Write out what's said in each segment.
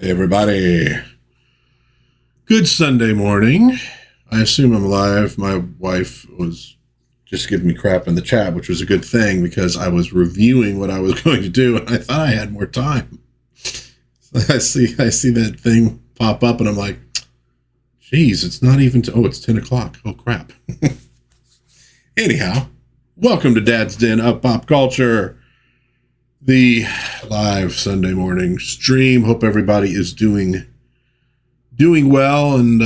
Hey everybody, good Sunday morning. I assume I'm live. My wife was just giving me crap in the chat, which was a good thing because I was reviewing what I was going to do and I thought I had more time. I see that thing pop up and I'm like, geez, it's not even, it's 10 o'clock. Oh crap. Anyhow, welcome to Dad's Den of Pop Culture, the live Sunday morning stream. Hope everybody is doing well, and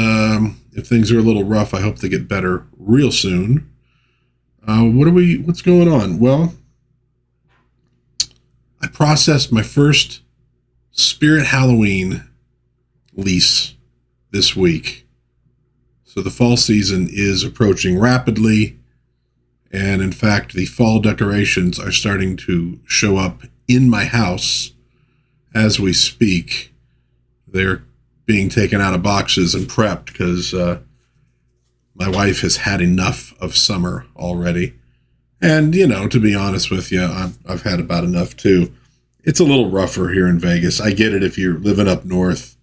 if things are a little rough, I hope they get better real soon. What's going on? Well, I processed my first Spirit Halloween lease this week. So the fall season is approaching rapidly. And in fact, the fall decorations are starting to show up in my house as we speak. They're being taken out of boxes and prepped because my wife has had enough of summer already. And, to be honest with you, I've had about enough too. It's a little rougher here in Vegas. I get it if you're living up north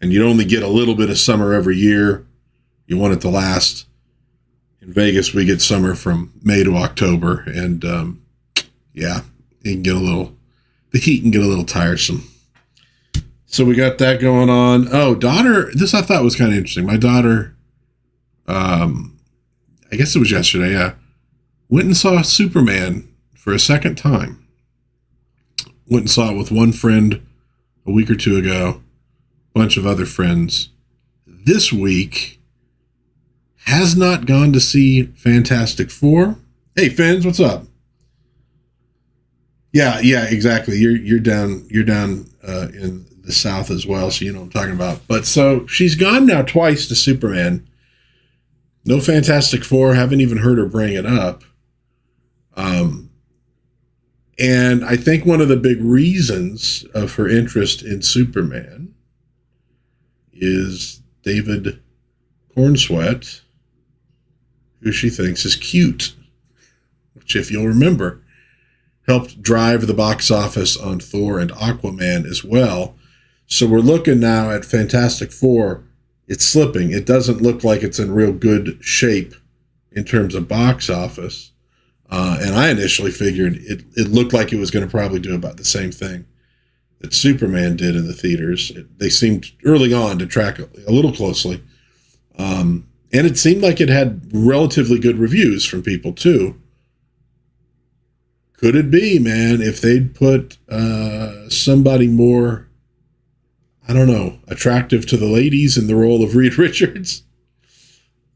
and you only get a little bit of summer every year. You want it to last. In Vegas, we get summer from May to October, and it can get the heat can get a little tiresome. So we got that going on. Oh, daughter, this I thought was kind of interesting. My daughter, I guess it was yesterday, went and saw Superman for a second time. Went and saw it with one friend a week or two ago, a bunch of other friends. This week, has not gone to see Fantastic Four. Hey, Fins, what's up? Yeah, exactly. You're down in the South as well, so you know what I'm talking about. But so she's gone now twice to Superman. No Fantastic Four. Haven't even heard her bring it up. And I think one of the big reasons of her interest in Superman is David Cornsweet, who she thinks is cute, which, if you'll remember, helped drive the box office on Thor and Aquaman as well. So we're looking now at Fantastic Four. It's slipping. It doesn't look like it's in real good shape in terms of box office. And I initially figured it looked like it was going to probably do about the same thing that Superman did in the theaters. They seemed early on to track a little closely. And it seemed like it had relatively good reviews from people, too. Could it be, man, if they'd put somebody more, I don't know, attractive to the ladies in the role of Reed Richards,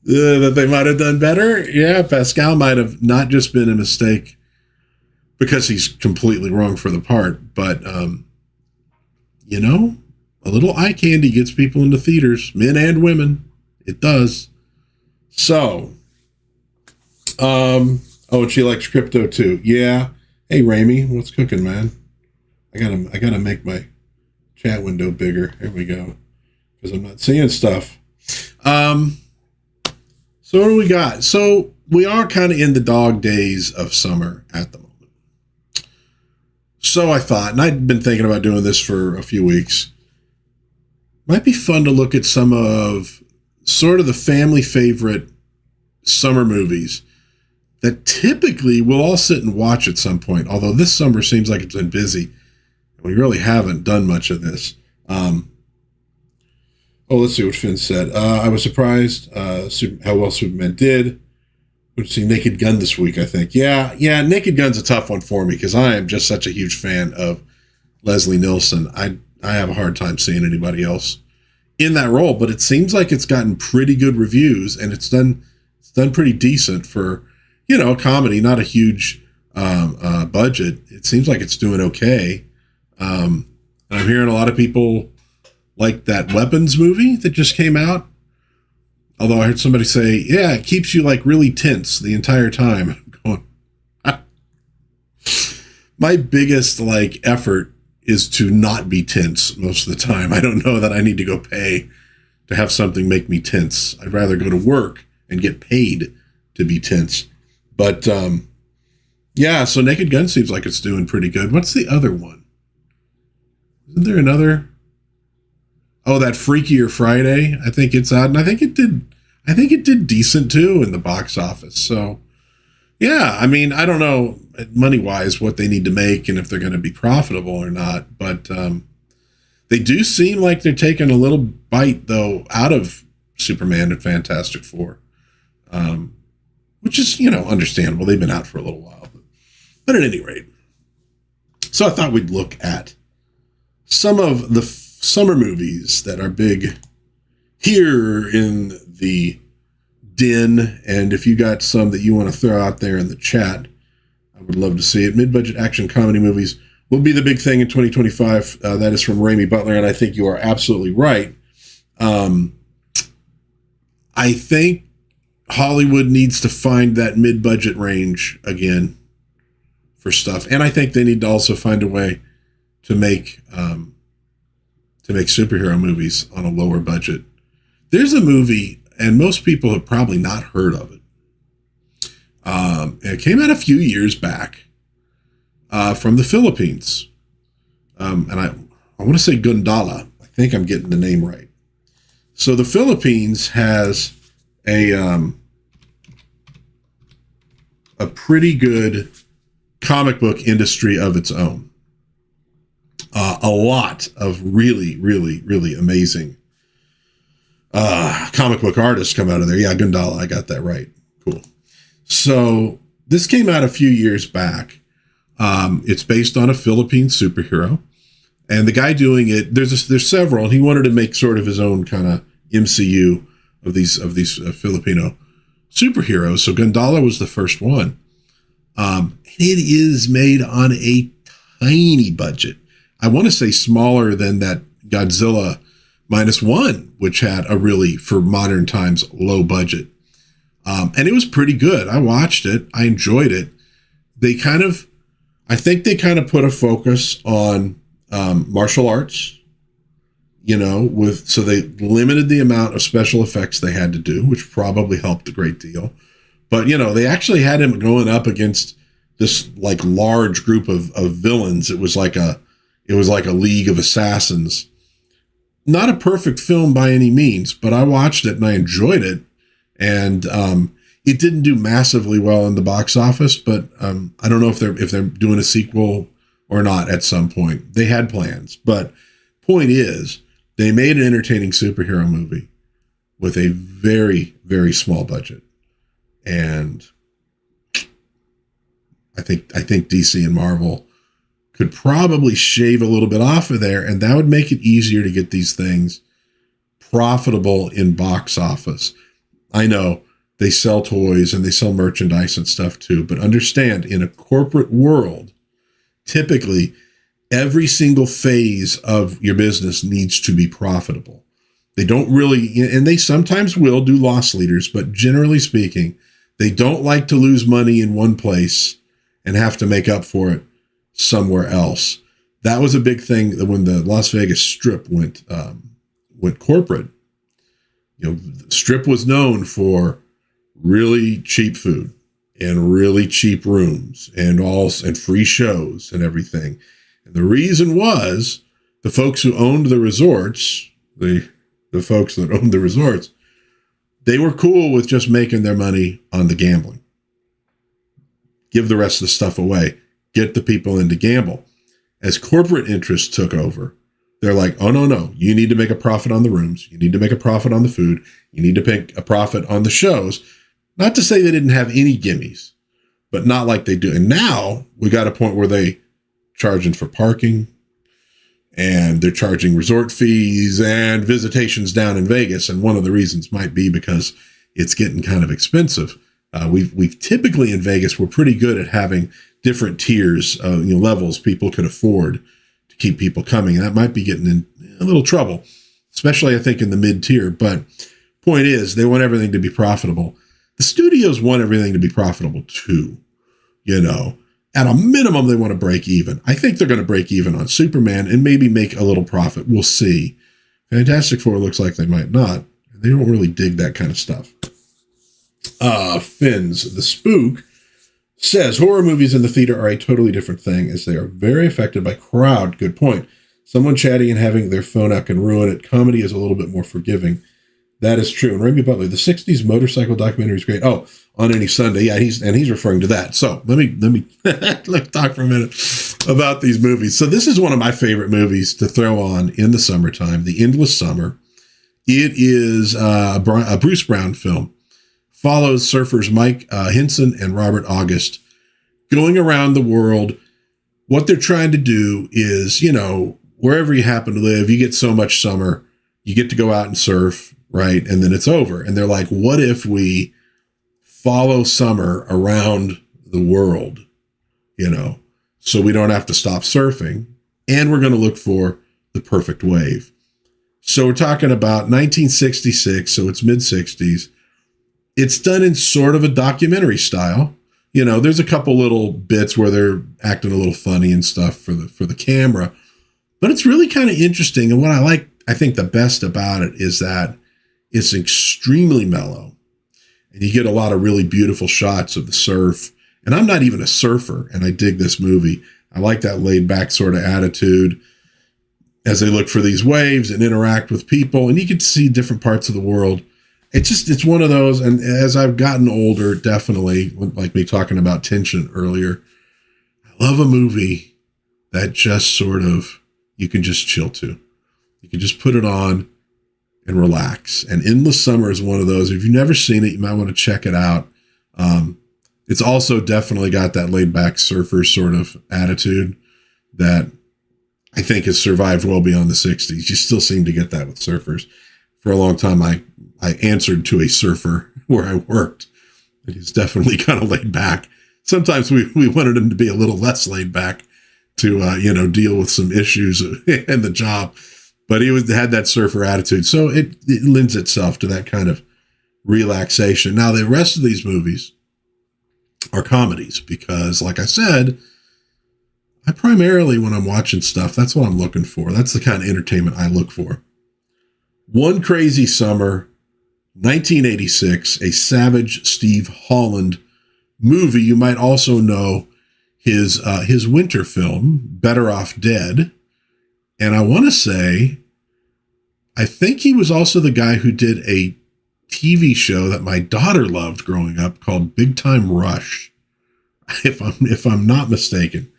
that they might have done better? Yeah, Pascal might have not just been a mistake because he's completely wrong for the part, but, a little eye candy gets people into theaters, men and women. It does. So, and she likes crypto too. Yeah. Hey, Ramey, what's cooking, man? I gotta make my chat window bigger. There we go. Because I'm not seeing stuff. So what do we got? So we are kind of in the dog days of summer at the moment. So I thought, and I'd been thinking about doing this for a few weeks, might be fun to look at some of sort of the family favorite summer movies that typically we'll all sit and watch at some point. Although this summer seems like it's been busy. We really haven't done much of this. Let's see what Finn said. I was surprised how well Superman did. We'll see Naked Gun this week, I think. Yeah, Naked Gun's a tough one for me because I am just such a huge fan of Leslie Nielsen. I have a hard time seeing anybody else in that role, but it seems like it's gotten pretty good reviews and it's done pretty decent for, a comedy, not a huge budget. It seems like it's doing okay. And I'm hearing a lot of people like that Weapons movie that just came out. Although I heard somebody say, yeah, it keeps you like really tense the entire time. I'm going, my biggest effort is to not be tense most of the time. I don't know that I need to go pay to have something make me tense. I'd rather go to work and get paid to be tense. But, so Naked Gun seems like it's doing pretty good. What's the other one? Isn't there another? Oh, that Freakier Friday. I think it's out, and I think it did decent too in the box office. So yeah, I mean, I don't know money wise what they need to make and if they're going to be profitable or not, but they do seem like they're taking a little bite though out of Superman and Fantastic Four, which is, understandable. They've been out for a little while, but at any rate. So I thought we'd look at some of the summer movies that are big here in the den. And if you got some that you want to throw out there in the chat, I would love to see it. Mid-budget action comedy movies will be the big thing in 2025. That is from Ramey Butler, and I think you are absolutely right. I think Hollywood needs to find that mid-budget range again for stuff, and I think they need to also find a way to make superhero movies on a lower budget. There's a movie, and most people have probably not heard of it. It came out a few years back from the Philippines, and I want to say Gundala. I think I'm getting the name right. So the Philippines has a pretty good comic book industry of its own. A lot of really, really, really amazing comic book artists come out of there. Yeah, Gundala, I got that right. Cool. So this came out a few years back. It's based on a Philippine superhero, and the guy doing it, there's several, and he wanted to make sort of his own kind of MCU of these Filipino superheroes. So Gundala was the first one. It is made on a tiny budget. I want to say smaller than that Godzilla -1, which had a really, for modern times, low budget. And it was pretty good. I watched it. I enjoyed it. I think they kind of put a focus on martial arts, so they limited the amount of special effects they had to do, which probably helped a great deal. But, they actually had him going up against this like large group of villains. It was like a league of assassins. Not a perfect film by any means, but I watched it and I enjoyed it. And it didn't do massively well in the box office, but I don't know if they're doing a sequel or not at some point. They had plans, but point is, they made an entertaining superhero movie with a very, very small budget. And I think DC and Marvel could probably shave a little bit off of there, and that would make it easier to get these things profitable in box office. I know they sell toys and they sell merchandise and stuff too, but understand, in a corporate world, typically every single phase of your business needs to be profitable. They don't really, and they sometimes will do loss leaders, but generally speaking, they don't like to lose money in one place and have to make up for it somewhere else. That was a big thing when the Las Vegas Strip went corporate. The Strip was known for really cheap food and really cheap rooms and free shows and everything. And the reason was the folks who owned the resorts, the folks that owned the resorts, they were cool with just making their money on the gambling. Give the rest of the stuff away. Get the people in to gamble. As corporate interests took over, they're like, oh, no, you need to make a profit on the rooms. You need to make a profit on the food. You need to make a profit on the shows. Not to say they didn't have any gimmies, but not like they do. And now we got a point where they charging for parking, and they're charging resort fees and visitations down in Vegas. And one of the reasons might be because it's getting kind of expensive. We've typically in Vegas, we're pretty good at having different tiers, levels people could afford to keep people coming. And that might be getting in a little trouble, especially I think in the mid tier. But point is, they want everything to be profitable. The studios want everything to be profitable too. At a minimum, they want to break even. I think they're going to break even on Superman and maybe make a little profit. We'll see. Fantastic Four looks like they might not. They don't really dig that kind of stuff. Finns the Spook says horror movies in the theater are a totally different thing, as they are very affected by crowd. Good point. Someone chatting and having their phone out can ruin it. Comedy is a little bit more forgiving. That is true. And Remy Butler, the 60s motorcycle documentary is great. Oh, On Any Sunday. Yeah, he's referring to that. So let me let me talk for a minute about these movies. So this is one of my favorite movies to throw on in the summertime, The Endless Summer. It is a Bruce Brown film. Follows surfers Mike Hinson and Robert August going around the world. What they're trying to do is, wherever you happen to live, you get so much summer, you get to go out and surf, right? And then it's over. And they're like, what if we follow summer around the world, so we don't have to stop surfing, and we're going to look for the perfect wave. So we're talking about 1966, so it's mid-60s. It's done in sort of a documentary style. There's a couple little bits where they're acting a little funny and stuff for the camera, but it's really kind of interesting. And what I think the best about it is that it's extremely mellow, and you get a lot of really beautiful shots of the surf. And I'm not even a surfer, and I dig this movie. I like that laid back sort of attitude as they look for these waves and interact with people, and you can see different parts of the world. It's one of those, and as I've gotten older, definitely, like me talking about tension earlier, I love a movie that just sort of, you can just chill to. You can just put it on and relax. And Endless Summer is one of those. If you've never seen it, you might want to check it out. It's also definitely got that laid back surfer sort of attitude that I think has survived well beyond the 60s. You still seem to get that with surfers. For a long time, I answered to a surfer where I worked, and he's definitely kind of laid back. Sometimes we wanted him to be a little less laid back to, deal with some issues in the job, but he had that surfer attitude. So it lends itself to that kind of relaxation. Now, the rest of these movies are comedies because, like I said, I primarily, when I'm watching stuff, that's what I'm looking for. That's the kind of entertainment I look for. One Crazy Summer, 1986, a Savage Steve Holland movie. You might also know his winter film, Better Off Dead. And I want to say, I think he was also the guy who did a TV show that my daughter loved growing up called Big Time Rush, if I'm not mistaken.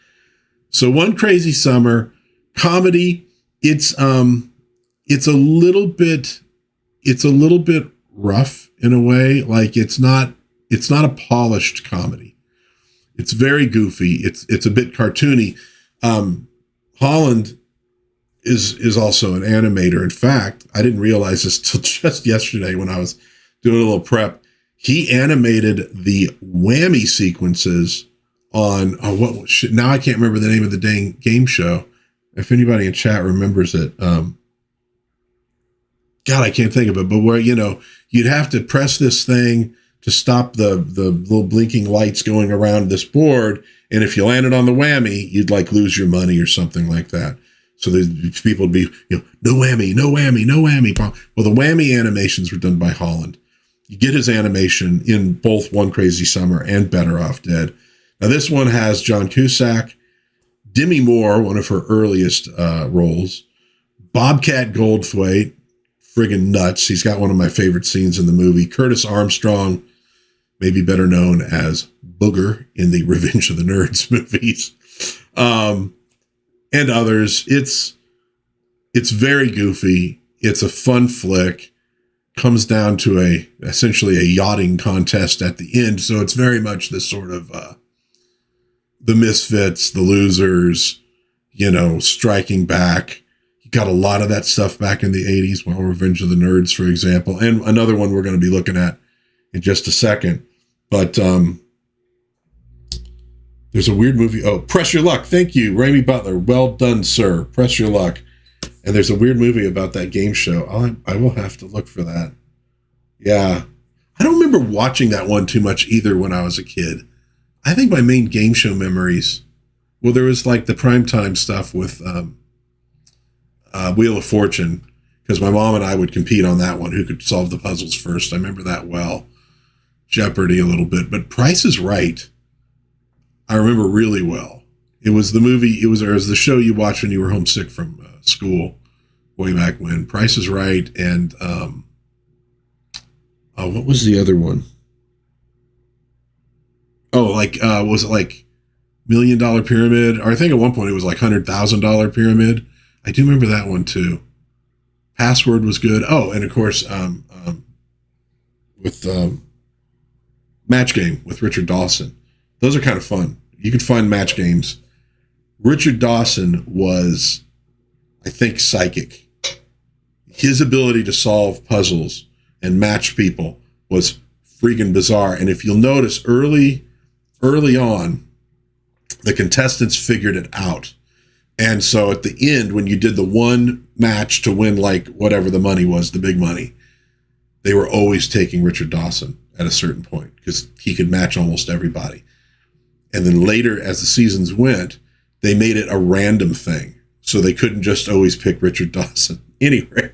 So One Crazy Summer, comedy. It's a little bit rough in a way. Like it's not a polished comedy. It's very goofy. It's a bit cartoony. Holland is also an animator. In fact, I didn't realize this till just yesterday when I was doing a little prep. He animated the Whammy sequences on now I can't remember the name of the dang game show. If anybody in chat remembers it, God, I can't think of it. But where you'd have to press this thing to stop the little blinking lights going around this board, and if you landed on the whammy, you'd like lose your money or something like that. So these people would be, no whammy, no whammy, no whammy. Well, the whammy animations were done by Holland. You get his animation in both One Crazy Summer and Better Off Dead. Now, this one has John Cusack, Demi Moore, one of her earliest roles, Bobcat Goldthwait, friggin' nuts. He's got one of my favorite scenes in the movie. Curtis Armstrong, maybe better known as Booger in the Revenge of the Nerds movies. And others. It's very goofy. It's a fun flick. Comes down to essentially a yachting contest at the end. So it's very much this sort of the misfits, the losers, striking back. You got a lot of that stuff back in the 80s. Well, Revenge of the Nerds, for example, and another one we're going to be looking at in just a second. But there's a weird movie. Oh, Press Your Luck. Thank you, Remy Butler. Well done, sir. Press Your Luck. And there's a weird movie about that game show. I will have to look for that. Yeah. I don't remember watching that one too much either when I was a kid. I think my main game show memories, well, there was like the primetime stuff with Wheel of Fortune, because my mom and I would compete on that one, who could solve the puzzles first. I remember that well. Jeopardy a little bit, but Price is Right, I remember really well. It was the movie, it was the show you watched when you were homesick from school way back when. Price is Right, and what was the other one? Oh, was it like $1 Million Pyramid? Or I think at one point it was like $100,000 Pyramid. I do remember that one too. Password was good. Oh, and of course, with Match Game with Richard Dawson. Those are kind of fun. You can find Match Games. Richard Dawson was, I think, psychic. His ability to solve puzzles and match people was freaking bizarre. And if you'll notice, early on, the contestants figured it out. And so at the end, when you did the one match to win, like whatever the money was, the big money, they were always taking Richard Dawson at a certain point because he could match almost everybody. And then later, as the seasons went, they made it a random thing. So they couldn't just always pick Richard Dawson. Anyway,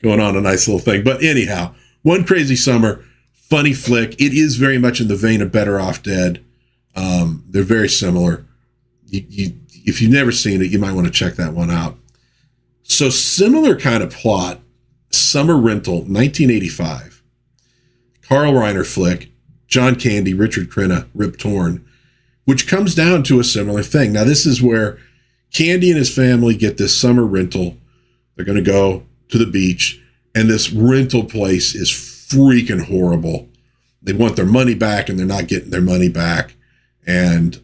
going on a nice little thing. But anyhow, One Crazy Summer, funny flick. It is very much in the vein of Better Off Dead. They're very similar. If you've never seen it, you might want to check that one out. So similar kind of plot, Summer Rental, 1985. Carl Reiner flick, John Candy, Richard Crenna, Rip Torn, which comes down to a similar thing. Now, this is where Candy and his family get this summer rental. They're going to go to the beach, and this rental place is freaking horrible. They want their money back, and they're not getting their money back. And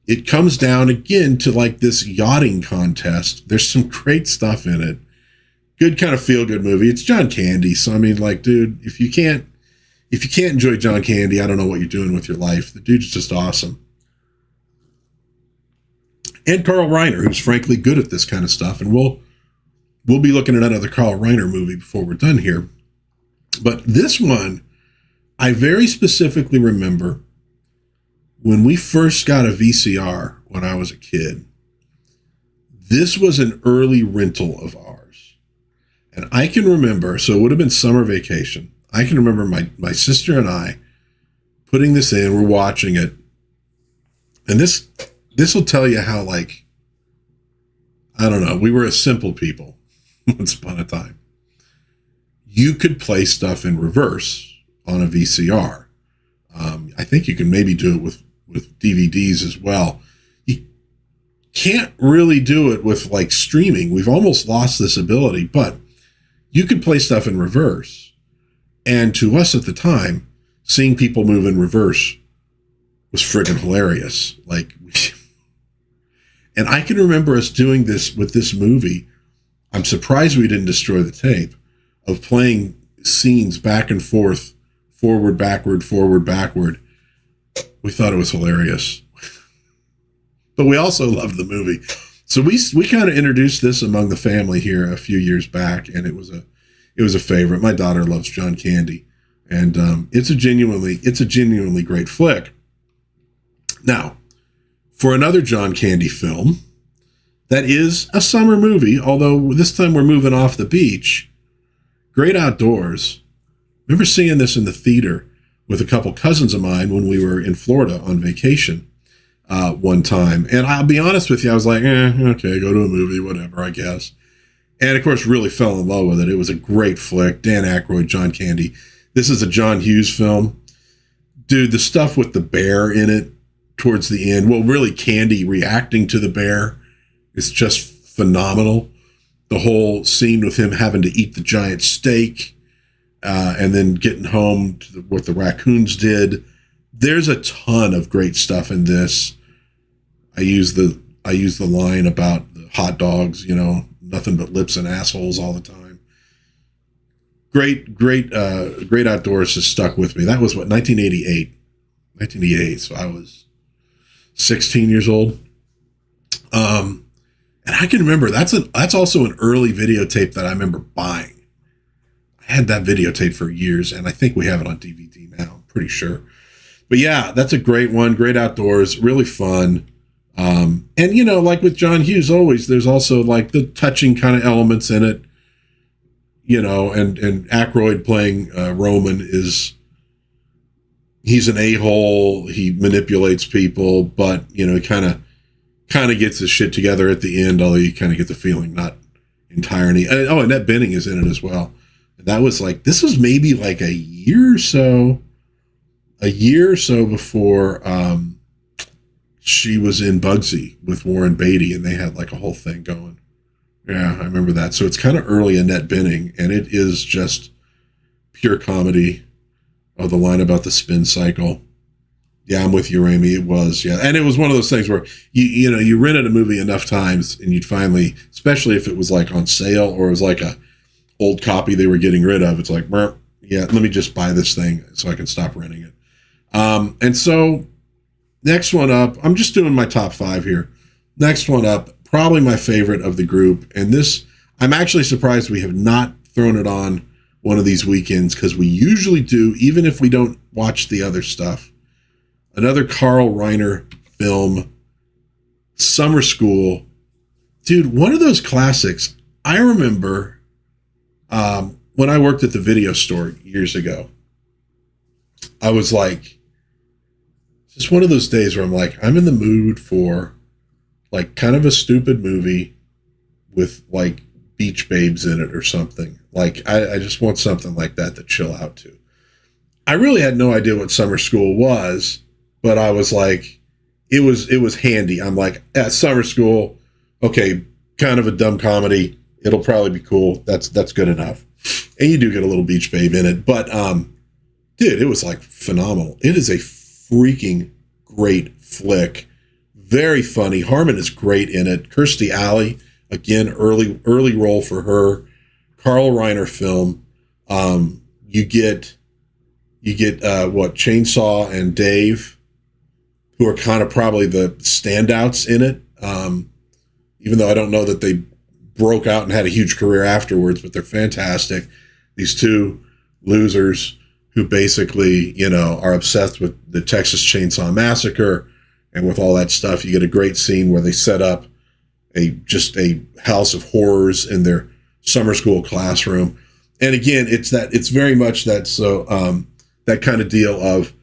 it comes down again to like this yachting contest. There's some great stuff in it. Good kind of feel-good movie. It's John Candy. So, I mean, like, dude, if you can't enjoy John Candy, I don't know what you're doing with your life. The dude's just awesome. And Carl Reiner, who's frankly good at this kind of stuff. And we'll be looking at another Carl Reiner movie before we're done here. But this one, I very specifically remember when we first got a VCR when I was a kid. This was an early rental of ours. And I can remember, so it would have been summer vacation. I can remember my sister and I putting this in, we're watching it. And this will tell you how, like, I don't know, we were a simple people once upon a time. You could play stuff in reverse on a VCR. I think you can maybe do it with DVDs as well. You can't really do it with like streaming. We've almost lost this ability, but you could play stuff in reverse. And to us at the time, seeing people move in reverse was friggin' hilarious. Like, and I can remember us doing this with this movie. I'm surprised we didn't destroy the tape of playing scenes back and forth, forward, backward, forward, backward. We thought it was hilarious, but we also loved the movie. So we kind of introduced this among the family here a few years back, and it was a favorite. My daughter loves John Candy, and it's a genuinely great flick. Now, for another John Candy film that is a summer movie, although this time we're moving off the beach, Great Outdoors. Remember seeing this in the theater with a couple cousins of mine when we were in Florida on vacation one time. And I'll be honest with you, I was like, okay, go to a movie, whatever, I guess. And of course, really fell in love with it. It was a great flick. Dan Aykroyd, John Candy. This is a John Hughes film. Dude, the stuff with the bear in it towards the end, well, really Candy reacting to the bear is just phenomenal. The whole scene with him having to eat the giant steak and then getting home to what the raccoons did. There's a ton of great stuff in this. I use the line about the hot dogs, nothing but lips and assholes all the time. Great Outdoors has stuck with me. That was 1988. So I was 16 years old. And I can remember that's also an early videotape that I remember buying. I had that videotape for years, and I think we have it on DVD now. I'm pretty sure. But yeah, that's a great one. Great Outdoors, really fun. And like with John Hughes, always there's also like the touching kind of elements in it. And Aykroyd playing Roman he's an a-hole. He manipulates people, but he kind of kind of gets his shit together at the end, although you kind of get the feeling not entirely. And Annette Bening is in it as well. That was like, this was maybe like a year or so before she was in Bugsy with Warren Beatty, and they had like a whole thing going. Yeah, I remember that. So it's kind of early Annette Bening, and it is just pure comedy. Oh, the line about the spin cycle. Yeah, I'm with you, Ramy. It was, yeah. And it was one of those things where you rented a movie enough times and you'd finally, especially if it was like on sale or it was like a old copy they were getting rid of, it's like, yeah, let me just buy this thing so I can stop renting it. And so next one up, I'm just doing my top 5 here. Next one up, probably my favorite of the group. And this, I'm actually surprised we have not thrown it on one of these weekends, because we usually do, even if we don't watch the other stuff. Another Carl Reiner film, Summer School. Dude, one of those classics. I remember when I worked at the video store years ago, I was like, just one of those days where I'm like, I'm in the mood for like kind of a stupid movie with like beach babes in it or something. Like, I just want something like that to chill out to. I really had no idea what Summer School was, but I was like, it was handy. I'm like, at Summer School, okay, kind of a dumb comedy. It'll probably be cool. That's good enough. And you do get a little beach babe in it, but dude, it was like phenomenal. It is a freaking great flick. Very funny. Harmon is great in it. Kirstie Alley, again, early role for her. Carl Reiner film. You get Chainsaw and Dave, who are kind of probably the standouts in it. Even though I don't know that they broke out and had a huge career afterwards, but they're fantastic. These two losers who basically, are obsessed with the Texas Chainsaw Massacre and with all that stuff. You get a great scene where they set up just a house of horrors in their summer school classroom. And again, it's very much that, so that kind of deal of,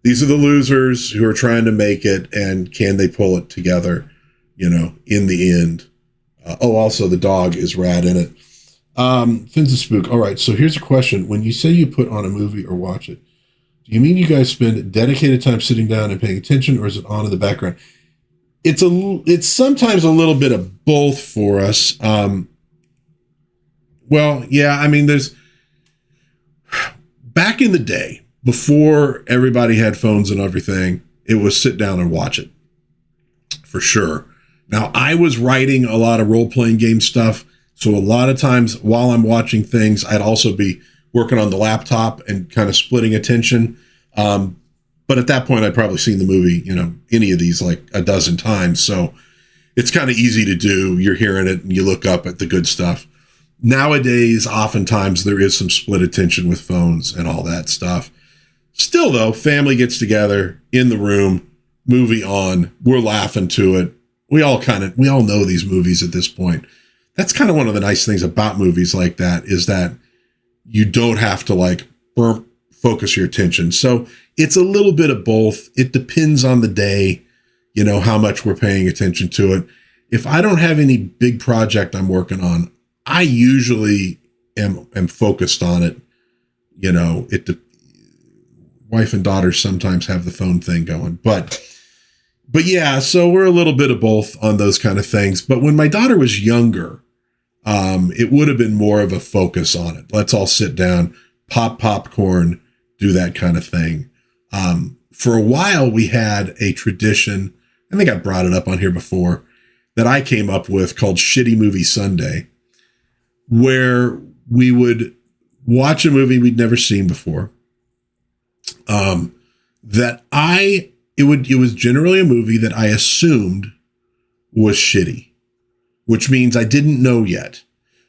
these are the losers who are trying to make it, and can they pull it together, in the end. Also the dog is rad in it. Finn's a Spook. All right, so here's a question. When you say you put on a movie or watch it, do you mean you guys spend dedicated time sitting down and paying attention, or is it on in the background? It's sometimes a little bit of both for us. Well, yeah, I mean, there's, back in the day, before everybody had phones and everything, it was sit down and watch it, for sure. Now, I was writing a lot of role-playing game stuff, so a lot of times while I'm watching things, I'd also be working on the laptop and kind of splitting attention. But at that point, I'd probably seen the movie, any of these like a dozen times. So it's kind of easy to do. You're hearing it and you look up at the good stuff. Nowadays, oftentimes there is some split attention with phones and all that stuff. Still, though, family gets together in the room, movie on, we're laughing to it. We all know these movies at this point. That's kind of one of the nice things about movies like that, is that you don't have to like focus your attention. So it's a little bit of both. It depends on the day, how much we're paying attention to it. If I don't have any big project I'm working on, I usually am focused on it. Wife and daughter sometimes have the phone thing going, but yeah, so we're a little bit of both on those kind of things. But when my daughter was younger, it would have been more of a focus on it. Let's all sit down, pop popcorn, do that kind of thing. For a while, we had a tradition, I think I brought it up on here before, that I came up with called Shitty Movie Sunday, where we would watch a movie we'd never seen before. It was generally a movie that I assumed was shitty, which means I didn't know yet.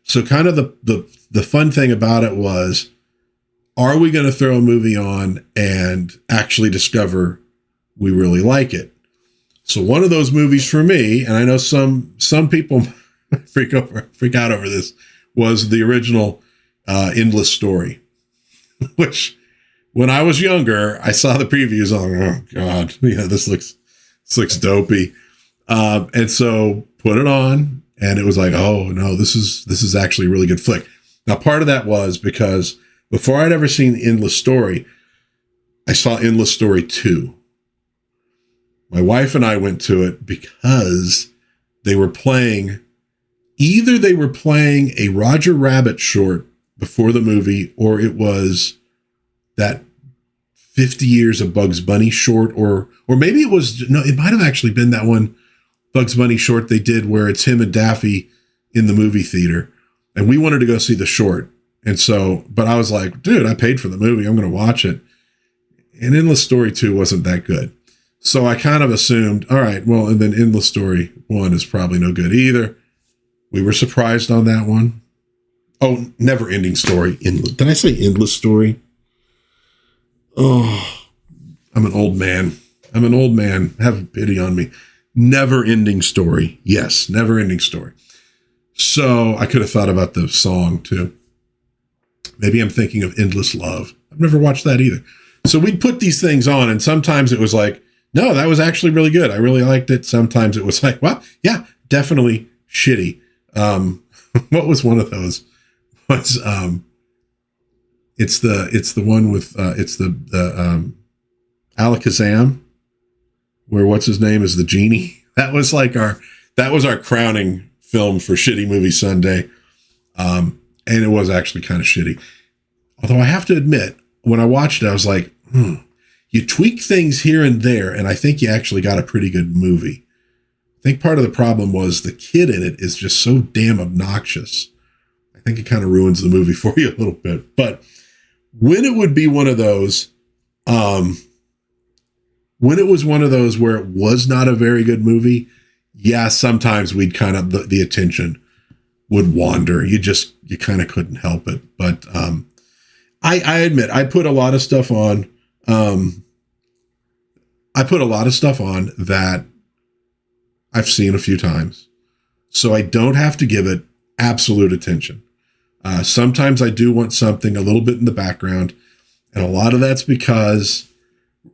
So kind of the fun thing about it was, are we going to throw a movie on and actually discover we really like it? So one of those movies for me, and I know some people freak out over this, was the original Endless Story, which when I was younger, I saw the previews on, oh God, this looks dopey. And so put it on, and it was like, oh no, this is actually a really good flick. Now, part of that was because before I'd ever seen Endless Story, I saw Endless Story 2. My wife and I went to it because either they were playing a Roger Rabbit short before the movie, or it was that 50 Years of Bugs Bunny short, or maybe it might have actually been that one Bugs Bunny short they did where it's him and Daffy in the movie theater. And we wanted to go see the short. And so, but I was like, dude, I paid for the movie. I'm going to watch it. And Endless Story 2 wasn't that good. So I kind of assumed, all right, well, and then Endless Story 1 is probably no good either. We were surprised on that one. Oh, Never Ending Story. Did I say Endless Story? Oh, I'm an old man. Have pity on me. Never Ending Story. Yes, Never Ending Story. So I could have thought about the song too. Maybe I'm thinking of Endless Love. I've never watched that either. So we'd put these things on, and sometimes it was like, no, that was actually really good. I really liked it. Sometimes it was like, well, yeah, definitely shitty. What was one of those? It's the one with Alakazam, where what's his name is the genie. That was our crowning film for Shitty Movie Sunday. And it was actually kind of shitty. Although I have to admit, when I watched it, I was like, you tweak things here and there, and I think you actually got a pretty good movie. I think part of the problem was the kid in it is just so damn obnoxious. I think it kind of ruins the movie for you a little bit. But when it would be one of those, when it was one of those where it was not a very good movie, yeah, sometimes we'd kind of, the attention would wander. You kind of couldn't help it. But I admit, I put a lot of stuff on. That I've seen a few times, so I don't have to give it absolute attention. Sometimes I do want something a little bit in the background, and a lot of that's because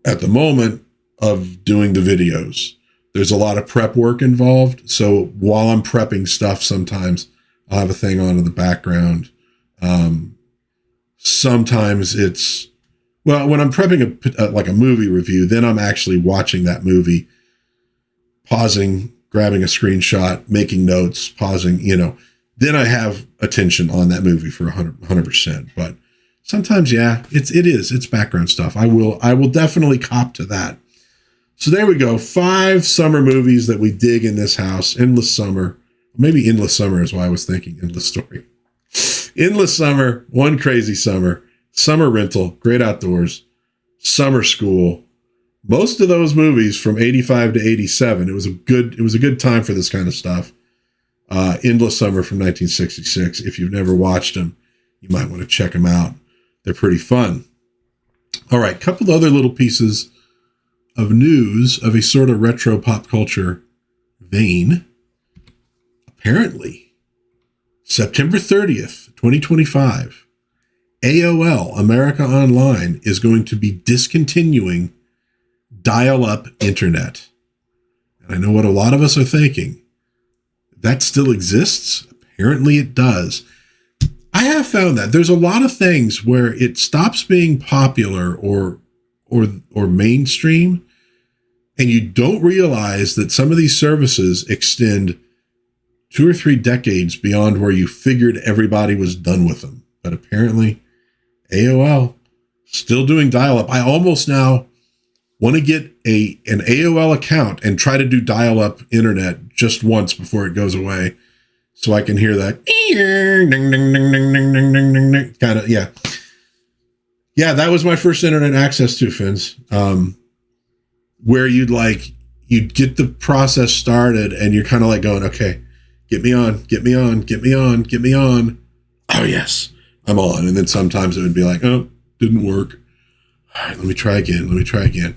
at the moment of doing the videos, there's a lot of prep work involved. So while I'm prepping stuff, sometimes I'll have a thing on in the background. Sometimes it's, well, when I'm prepping a movie review, then I'm actually watching that movie, pausing, grabbing a screenshot, making notes, pausing, then I have attention on that movie for 100%. But sometimes, yeah, it's background stuff. I will definitely cop to that. So there we go. 5 summer movies that we dig in this house. Endless Summer. Maybe Endless Summer is why I was thinking Endless Story. Endless Summer, One Crazy Summer, Summer Rental, Great Outdoors, Summer School. Most of those movies from 85 to 87. It was a good time for this kind of stuff. Endless Summer from 1966. If you've never watched them, you might want to check them out. They're pretty fun. All right, couple other little pieces of news of a sort of retro pop culture vein. Apparently, September 30th, 2025, AOL, America Online, is going to be discontinuing dial-up internet. And I know what a lot of us are thinking. That still exists? Apparently it does. I have found that there's a lot of things where it stops being popular or mainstream, and you don't realize that some of these services extend 2 or 3 decades beyond where you figured everybody was done with them. But apparently AOL still doing dial-up. I almost now want to get an AOL account and try to do dial-up internet just once before it goes away, so I can hear that ding, ding, ding, ding, ding, ding, ding, ding, ding, kind of, yeah. Yeah, that was my first internet access to, Fins. Where you'd get the process started and you're kind of like going, okay, get me on. Oh yes, I'm on. And then sometimes it would be like, oh, didn't work. All right, let me try again.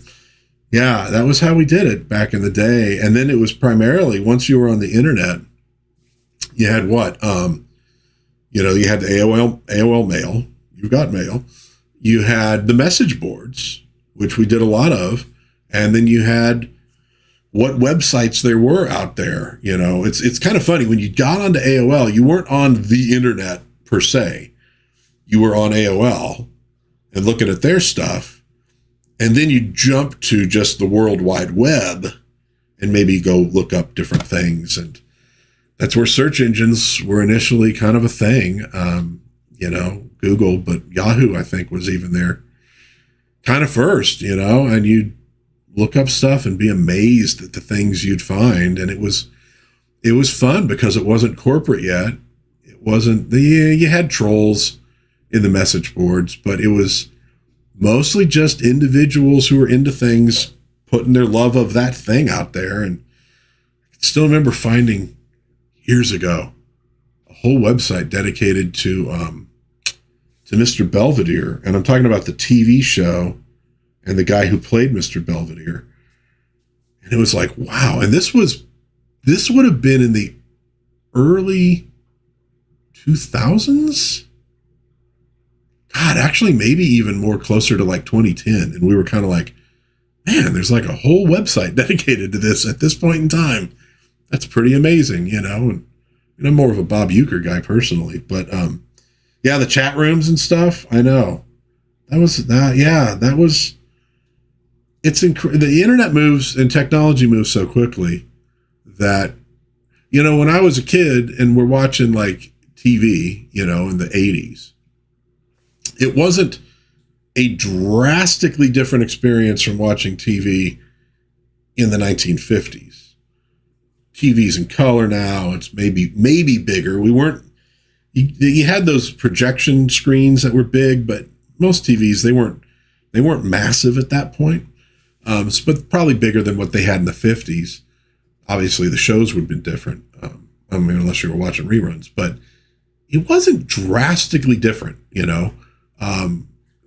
Yeah, that was how we did it back in the day. And then it was primarily, once you were on the internet, you had what? You had the AOL mail. You got mail. You had the message boards, which we did a lot of. And then you had what websites there were out there. You know, it's kind of funny when you got onto AOL, you weren't on the internet per se. You were on AOL and looking at their stuff. And then you jump to just the World Wide Web and maybe go look up different things. And that's where search engines were initially kind of a thing. You know, Google, but Yahoo, I think, was even there kind of first, you know, and you'd look up stuff and be amazed at the things you'd find. And it was fun because it wasn't corporate yet. It wasn't you had trolls in the message boards, but it was mostly just individuals who were into things putting their love of that thing out there. And I can still remember finding years ago a whole website dedicated to Mr. Belvedere. And I'm talking about the TV show and the guy who played Mr. Belvedere. And it was like, wow. And this would have been in the early 2000s. God, actually, maybe even more closer to like 2010. And we were kind of like, man, there's like a whole website dedicated to this at this point in time. That's pretty amazing, you know. And I'm more of a Bob Uecker guy personally, but yeah, the chat rooms and stuff. I know the internet moves and technology moves so quickly that, you know, when I was a kid and we're watching like TV, you know, in the 80s, it wasn't a drastically different experience from watching TV in the 1950s. TV's in color now. It's maybe bigger. You had those projection screens that were big, but most TVs, they weren't massive at that point. But probably bigger than what they had in the 50s. Obviously the shows would have been different. I mean, unless you were watching reruns, but it wasn't drastically different, you know.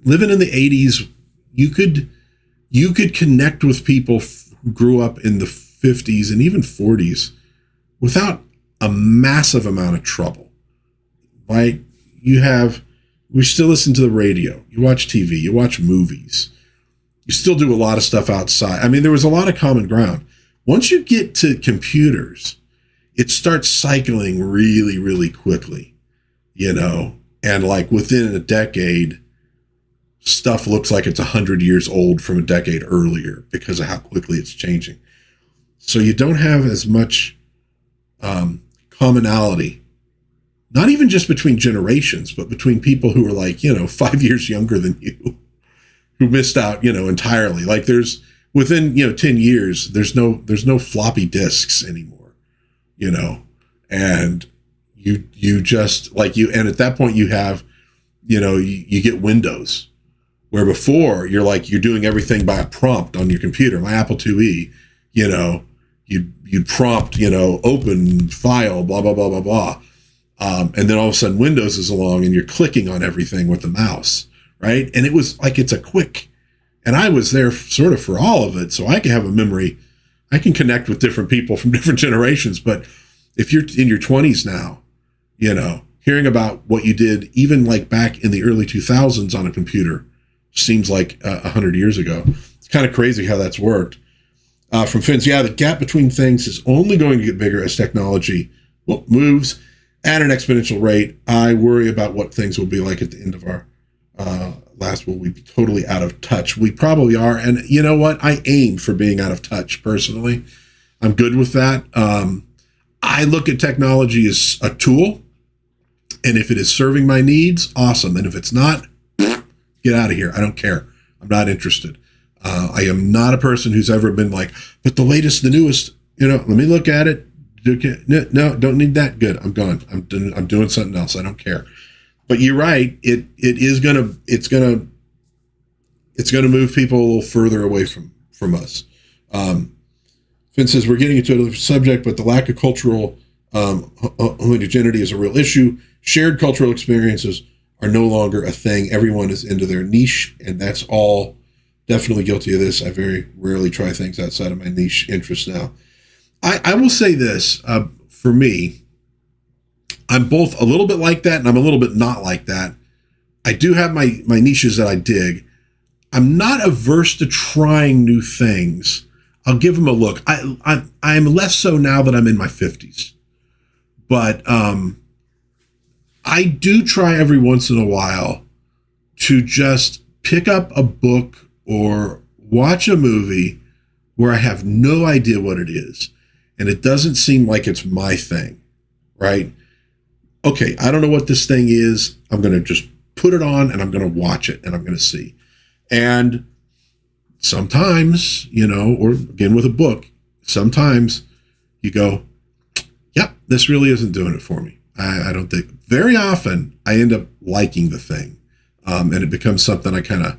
Living in the 80s, you could connect with people who grew up in the 50s and even 40s without a massive amount of trouble, right? We still listen to the radio, you watch TV, you watch movies, you still do a lot of stuff outside. I mean, there was a lot of common ground. Once you get to computers, it starts cycling really, really quickly, you know, and like within a decade, stuff looks like it's 100 years old from a decade earlier because of how quickly it's changing. So you don't have as much commonality, not even just between generations, but between people who are like, you know, 5 years younger than you, who missed out, you know, entirely. Like there's within, you know, 10 years, there's no floppy disks anymore, you know, and you just like and at that point you have, you know, you get Windows, where before you're doing everything by a prompt on your computer. My Apple IIe, you know, you'd prompt, you know, open file, blah, blah, blah, blah, blah. And then all of a sudden Windows is along and you're clicking on everything with the mouse, right? And it was like, it's a quick, and I was there sort of for all of it. So I can have a memory. I can connect with different people from different generations. But if you're in your 20s now, you know, hearing about what you did, even like back in the early 2000s on a computer, seems like 100 years ago. It's kind of crazy how that's worked. From Fins, yeah, the gap between things is only going to get bigger as technology moves at an exponential rate. I worry about what things will be like at the end of our last. Will we be totally out of touch? We probably are. And you know what? I aim for being out of touch personally. I'm good with that. I look at technology as a tool. And if it is serving my needs, awesome. And if it's not, get out of here. I don't care. I'm not interested. I am not a person who's ever been like, but the latest, the newest, you know, let me look at it. No, don't need that. Good. I'm gone. I'm doing something else. I don't care. But you're right. It's gonna move people a little further away from us. Finn says we're getting into a subject, but the lack of cultural homogeneity is a real issue. Shared cultural experiences are no longer a thing. Everyone is into their niche, and that's all. Definitely guilty of this. I very rarely try things outside of my niche interests now. I will say this, for me, I'm both a little bit like that and I'm a little bit not like that. I do have my niches that I dig. I'm not averse to trying new things. I'll give them a look. I'm less so now that I'm in my 50s, but I do try every once in a while to just pick up a book or watch a movie where I have no idea what it is, and it doesn't seem like it's my thing, right? Okay, I don't know what this thing is. I'm going to just put it on and I'm going to watch it and I'm going to see. And sometimes, or again with a book, sometimes you go, yep, this really isn't doing it for me. I don't think. Very often I end up liking the thing, and it becomes something I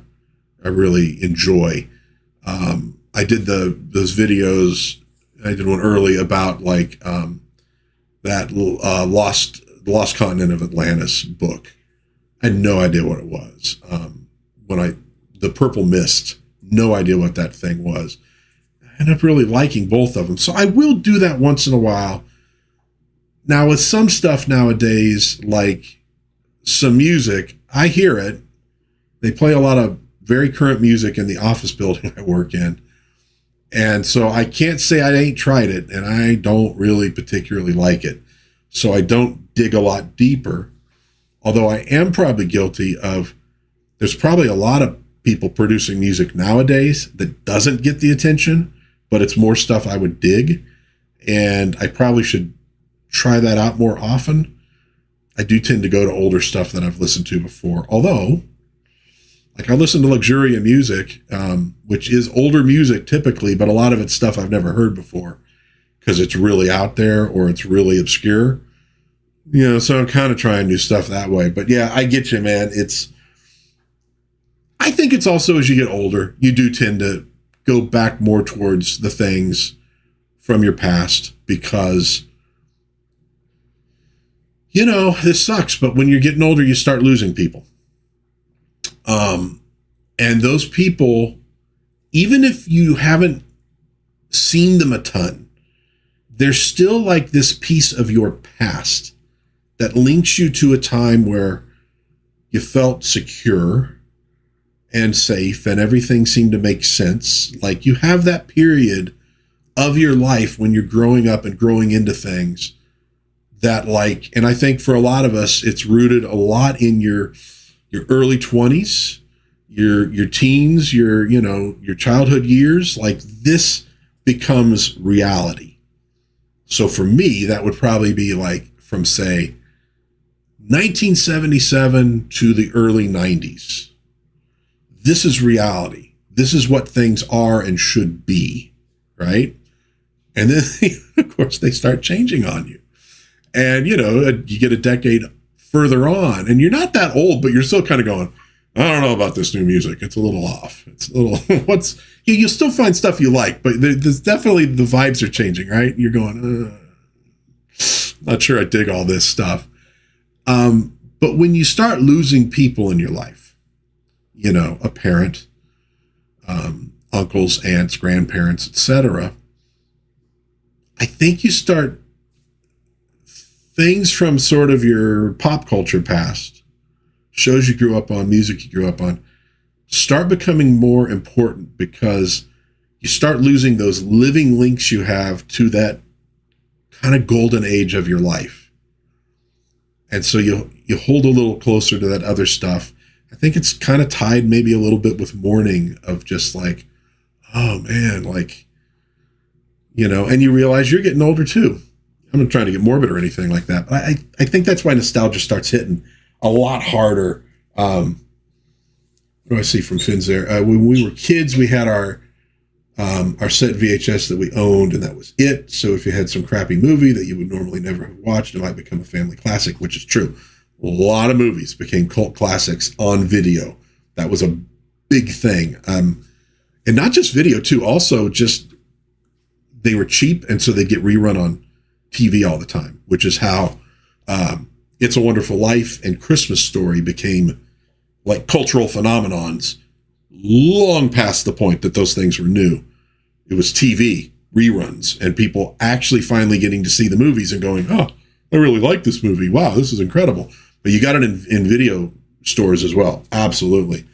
really enjoy. I did those videos. I did one early about that Lost Continent of Atlantis book. I had no idea what it was. The Purple Mist, no idea what that thing was. I ended up really liking both of them. So I will do that once in a while. Now with some stuff nowadays, like some music, I hear it. They play a lot of very current music in the office building I work in. And so I can't say I ain't tried it, and I don't really particularly like it. So I don't dig a lot deeper. Although I am probably guilty of, there's probably a lot of people producing music nowadays that doesn't get the attention, but it's more stuff I would dig. And I probably should try that out more often. I do tend to go to older stuff that I've listened to before. Although, I listen to Luxuria music, which is older music typically, but a lot of it's stuff I've never heard before because it's really out there or it's really obscure. So I'm kind of trying new stuff that way. But yeah, I get you, man. I think it's also as you get older, you do tend to go back more towards the things from your past because, this sucks. But when you're getting older, you start losing people. And those people, even if you haven't seen them a ton, they're still like this piece of your past that links you to a time where you felt secure and safe and everything seemed to make sense. Like you have that period of your life when you're growing up and growing into things that and I think for a lot of us, it's rooted a lot in your early 20s, your teens, your childhood years. Like this becomes reality. So for me, that would probably be from say 1977 to the early 90s. This is reality. This is what things are and should be, right? And then, of course, they start changing on you. And, you get a decade further on, and you're not that old, but you're still kind of going, I don't know about this new music. It's a little off. It's a little, you'll still find stuff you like, but there's definitely the vibes are changing, right? You're going, not sure I dig all this stuff. But when you start losing people in your life, a parent, uncles, aunts, grandparents, etc., I think you start things from sort of your pop culture past, shows you grew up on, music you grew up on, start becoming more important because you start losing those living links you have to that kind of golden age of your life. And so you hold a little closer to that other stuff. I think it's kind of tied maybe a little bit with mourning of just oh man, and you realize you're getting older too. I'm not trying to get morbid or anything like that, but I think that's why nostalgia starts hitting a lot harder. What do I see from Finn's there? When we were kids, we had our set VHS that we owned, and that was it. So if you had some crappy movie that you would normally never have watched, it might become a family classic, which is true. A lot of movies became cult classics on video. That was a big thing. And not just video too, also just they were cheap, and so they get rerun on TV all the time, which is how It's a Wonderful Life and Christmas Story became cultural phenomenons long past the point that those things were new. It was TV reruns and people actually finally getting to see the movies and going, oh, I really like this movie. Wow, this is incredible. But you got it in video stores as well. Absolutely.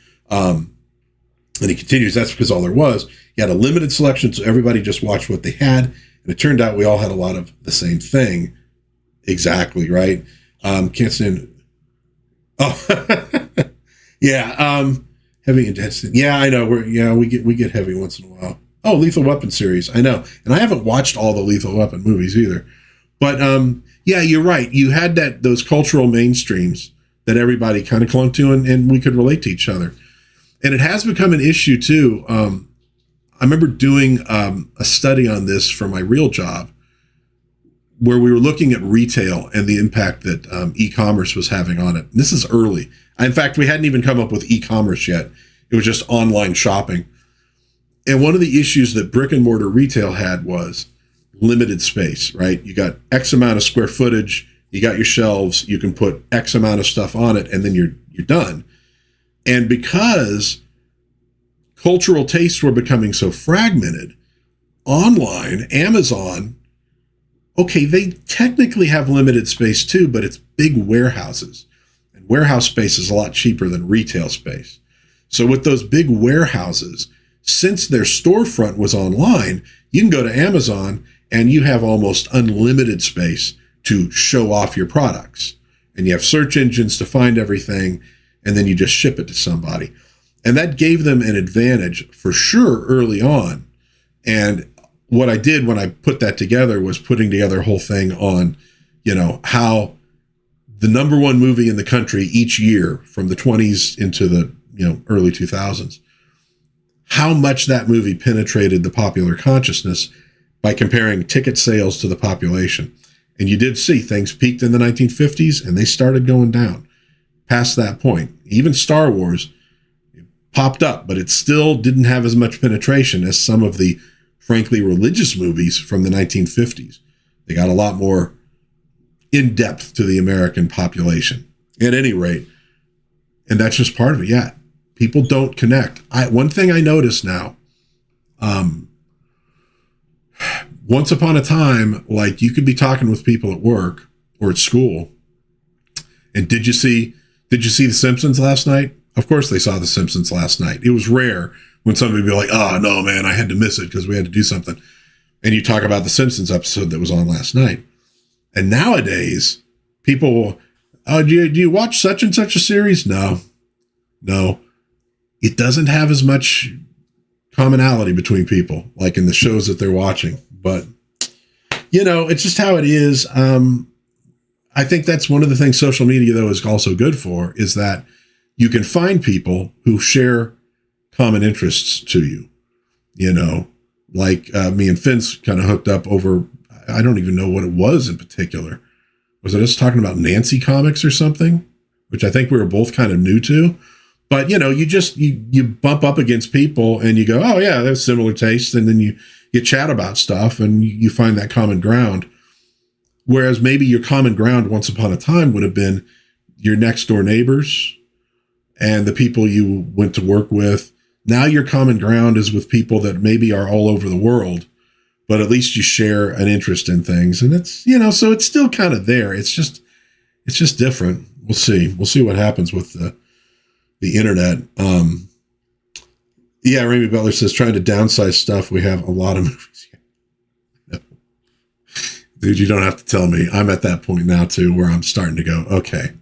And he continues, that's because all there was. You had a limited selection, so everybody just watched what they had. And it turned out we all had a lot of the same thing. Exactly, right? Can't stand... Oh, yeah. Heavy intensity. Yeah, I know. We get heavy once in a while. Oh, Lethal Weapon series. I know. And I haven't watched all the Lethal Weapon movies either. But yeah, you're right. You had those cultural mainstreams that everybody kind of clung to, and we could relate to each other. And it has become an issue too. I remember doing a study on this for my real job, where we were looking at retail and the impact that e-commerce was having on it. And this is early. In fact, we hadn't even come up with e-commerce yet. It was just online shopping. And one of the issues that brick and mortar retail had was limited space, right? You got X amount of square footage, you got your shelves, you can put X amount of stuff on it, and then you're done. And because cultural tastes were becoming so fragmented, online, Amazon, okay, they technically have limited space too, but it's big warehouses. And warehouse space is a lot cheaper than retail space. So with those big warehouses, since their storefront was online, you can go to Amazon and you have almost unlimited space to show off your products. And you have search engines to find everything, and then you just ship it to somebody. And that gave them an advantage for sure early on. And what I did when I put that together was putting together a whole thing on, how the number one movie in the country each year from the 20s into the, early 2000s, how much that movie penetrated the popular consciousness by comparing ticket sales to the population. And you did see things peaked in the 1950s and they started going down past that point. Even Star Wars popped up, but it still didn't have as much penetration as some of the, frankly, religious movies from the 1950s. They got a lot more in depth to the American population at any rate. And that's just part of it. Yeah. People don't connect. One thing I notice now, once upon a time, like you could be talking with people at work or at school. And did you see The Simpsons last night? Of course they saw The Simpsons last night. It was rare when somebody would be like, oh no, man, I had to miss it because we had to do something. And you talk about the Simpsons episode that was on last night. And nowadays people will, oh, do you watch such and such a series? No. It doesn't have as much commonality between people, like in the shows that they're watching. But, it's just how it is. I think that's one of the things social media, though, is also good for, is that you can find people who share common interests to you, like me and Finn's kind of hooked up over, I don't even know what it was in particular. Was it us talking about Nancy comics or something, which I think we were both kind of new to? But, you bump up against people and you go, oh, yeah, they have similar tastes. And then you chat about stuff and you find that common ground. Whereas maybe your common ground once upon a time would have been your next door neighbors and the people you went to work with. Now your common ground is with people that maybe are all over the world, but at least you share an interest in things. And it's, so it's still kind of there. It's just different. We'll see. We'll see what happens with the internet. Yeah, Raimi Butler says, trying to downsize stuff. We have a lot of movies here. No. Dude, you don't have to tell me. I'm at that point now too, where I'm starting to go, okay.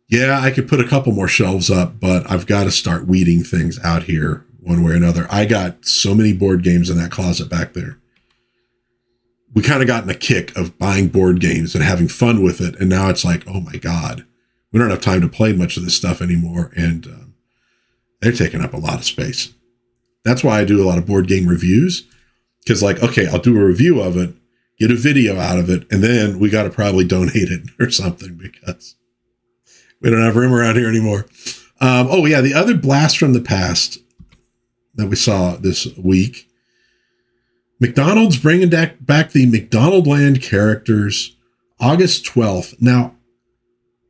Yeah, I could put a couple more shelves up, but I've got to start weeding things out here one way or another. I got so many board games in that closet back there. We kind of gotten a kick of buying board games and having fun with it. And now it's like, oh my God, we don't have time to play much of this stuff anymore. And they're taking up a lot of space. That's why I do a lot of board game reviews. Because okay, I'll do a review of it, get a video out of it, and then we got to probably donate it or something because we don't have room around here anymore. Oh yeah, the other blast from the past that we saw this week, McDonald's bringing back the McDonaldland characters August 12th. Now,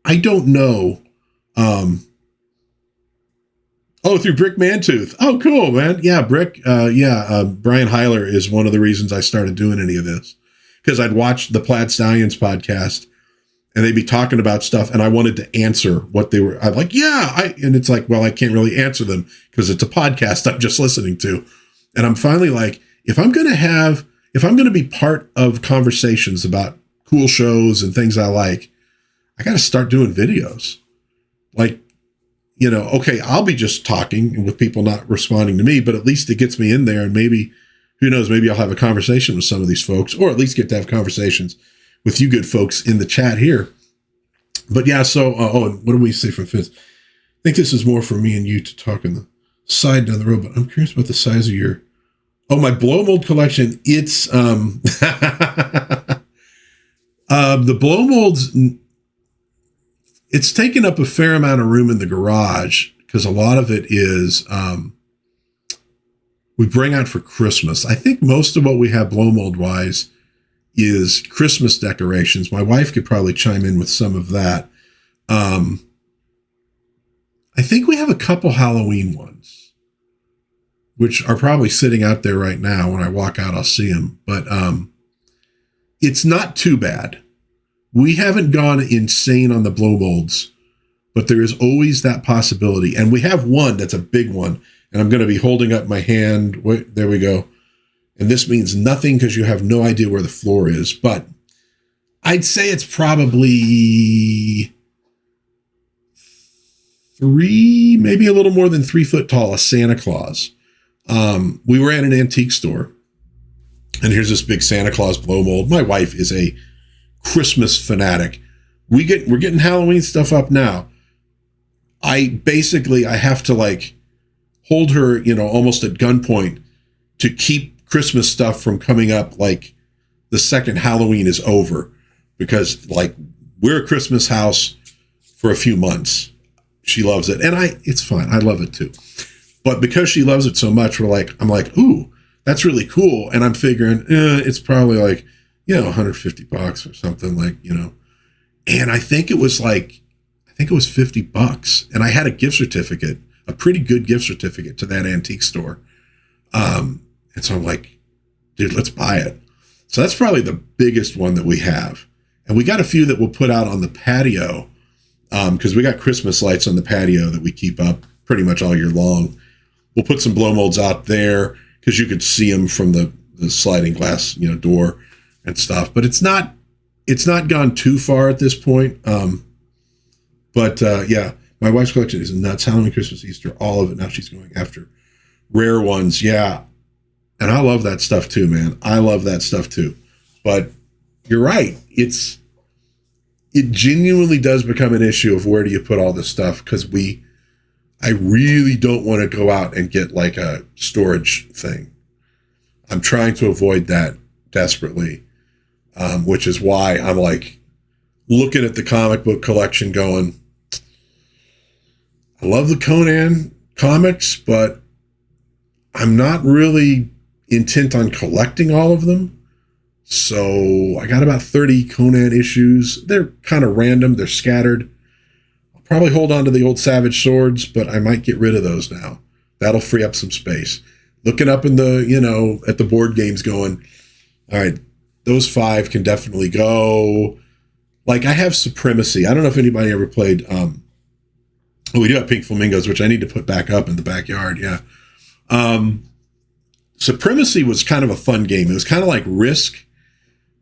I don't know. Through Brick Mantooth. Oh, cool, man. Yeah, Brick. Brian Heiler is one of the reasons I started doing any of this, because I'd watched the Plaid Stallions podcast and they'd be talking about stuff, and I wanted to answer what they were. I'm like, and it's like, well, I can't really answer them because it's a podcast I'm just listening to. And I'm finally like, if I'm going to be part of conversations about cool shows and things I like, I got to start doing videos. Like, okay, I'll be just talking with people not responding to me, but at least it gets me in there, and maybe, who knows, maybe I'll have a conversation with some of these folks, or at least get to have conversations with you good folks in the chat here. But yeah, so, and what do we say from Fitz? I think this is more for me and you to talk on the side down the road, but I'm curious about the size of my blow mold collection. It's, the blow molds, it's taken up a fair amount of room in the garage because a lot of it is, we bring out for Christmas. I think most of what we have blow mold wise is Christmas decorations. My wife could probably chime in with some of that. I think we have a couple Halloween ones, which are probably sitting out there right now. When I walk out, I'll see them, but it's not too bad. We haven't gone insane on the blow molds, but there is always that possibility. And we have one that's a big one, and I'm going to be holding up my hand. Wait, there we go. And this means nothing because you have no idea where the floor is, but I'd say it's probably 3, maybe a little more than 3 foot tall, a Santa Claus. We were at an antique store, and here's this big Santa Claus blow mold. My wife is a Christmas fanatic. We're getting Halloween stuff up now. I have to like hold her, almost at gunpoint to keep Christmas stuff from coming up like the second Halloween is over, because like we're a Christmas house for a few months. She loves it, and it's fine. I love it too. But because she loves it so much, I'm like, ooh, that's really cool. And I'm figuring it's probably like, $150 or something, like, and I think it was $50. And I had a gift certificate, a pretty good gift certificate to that antique store. And so I'm like, dude, let's buy it. So that's probably the biggest one that we have. And we got a few that we'll put out on the patio, because we got Christmas lights on the patio that we keep up pretty much all year long. We'll put some blow molds out there because you could see them from the sliding glass, door and stuff. But it's not gone too far at this point. Yeah, my wife's collection is nuts. Halloween, Christmas, Easter, all of it. Now she's going after rare ones. Yeah. And I love that stuff too, man. I love that stuff too. But you're right. It genuinely does become an issue of where do you put all this stuff? Because I really don't want to go out and get like a storage thing. I'm trying to avoid that desperately, which is why I'm like looking at the comic book collection going, I love the Conan comics, but I'm not really intent on collecting all of them. So I got about 30 Conan issues. They're kind of random. They're scattered. I'll probably hold on to the old Savage Swords, but I might get rid of those now. That'll free up some space. Looking up in the, at the board games going, all right, those 5 can definitely go. Like I have Supremacy. I don't know if anybody ever played, we do have Pink Flamingos, which I need to put back up in the backyard. Yeah. Supremacy was kind of a fun game. It was kind of like Risk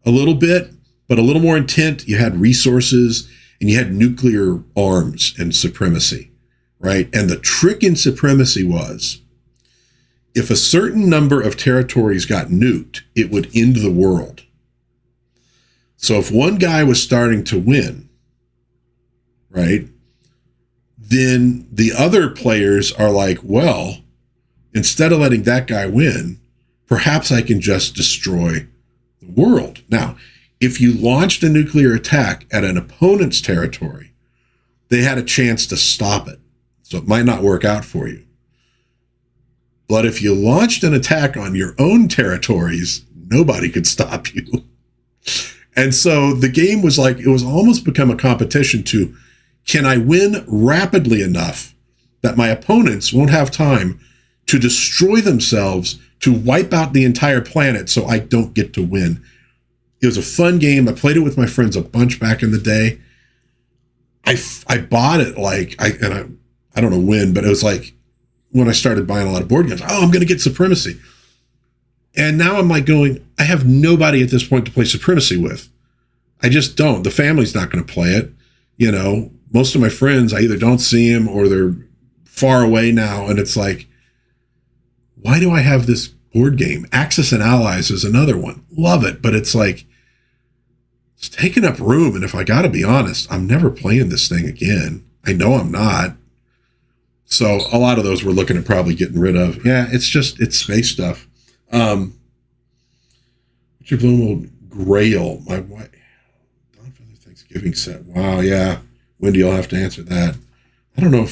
a little bit, but a little more intent. You had resources and you had nuclear arms in Supremacy, right? And the trick in Supremacy was if a certain number of territories got nuked, it would end the world. So if one guy was starting to win, right, then the other players are like, well, instead of letting that guy win, perhaps I can just destroy the world. Now, if you launched a nuclear attack at an opponent's territory, they had a chance to stop it. So it might not work out for you. But if you launched an attack on your own territories, nobody could stop you. And so the game was like, it was almost become a competition to, can I win rapidly enough that my opponents won't have time to destroy themselves, to wipe out the entire planet so I don't get to win? It was a fun game. I played it with my friends a bunch back in the day. I bought it I don't know when, but it was like when I started buying a lot of board games. Oh, I'm going to get Supremacy. And now I'm like going, I have nobody at this point to play Supremacy with. I just don't. The family's not going to play it. You know, most of my friends, I either don't see them or they're far away now. And it's like, why do I have this board game? Axis and Allies is another one. Love it. But it's like, it's taking up room. And if I got to be honest, I'm never playing this thing again. I know I'm not. So a lot of those we're looking at probably getting rid of. Yeah, it's space stuff. What's your Bloom Grail? My wife. Thanksgiving set. Wow, yeah. Wendy, you'll have to answer that. I don't know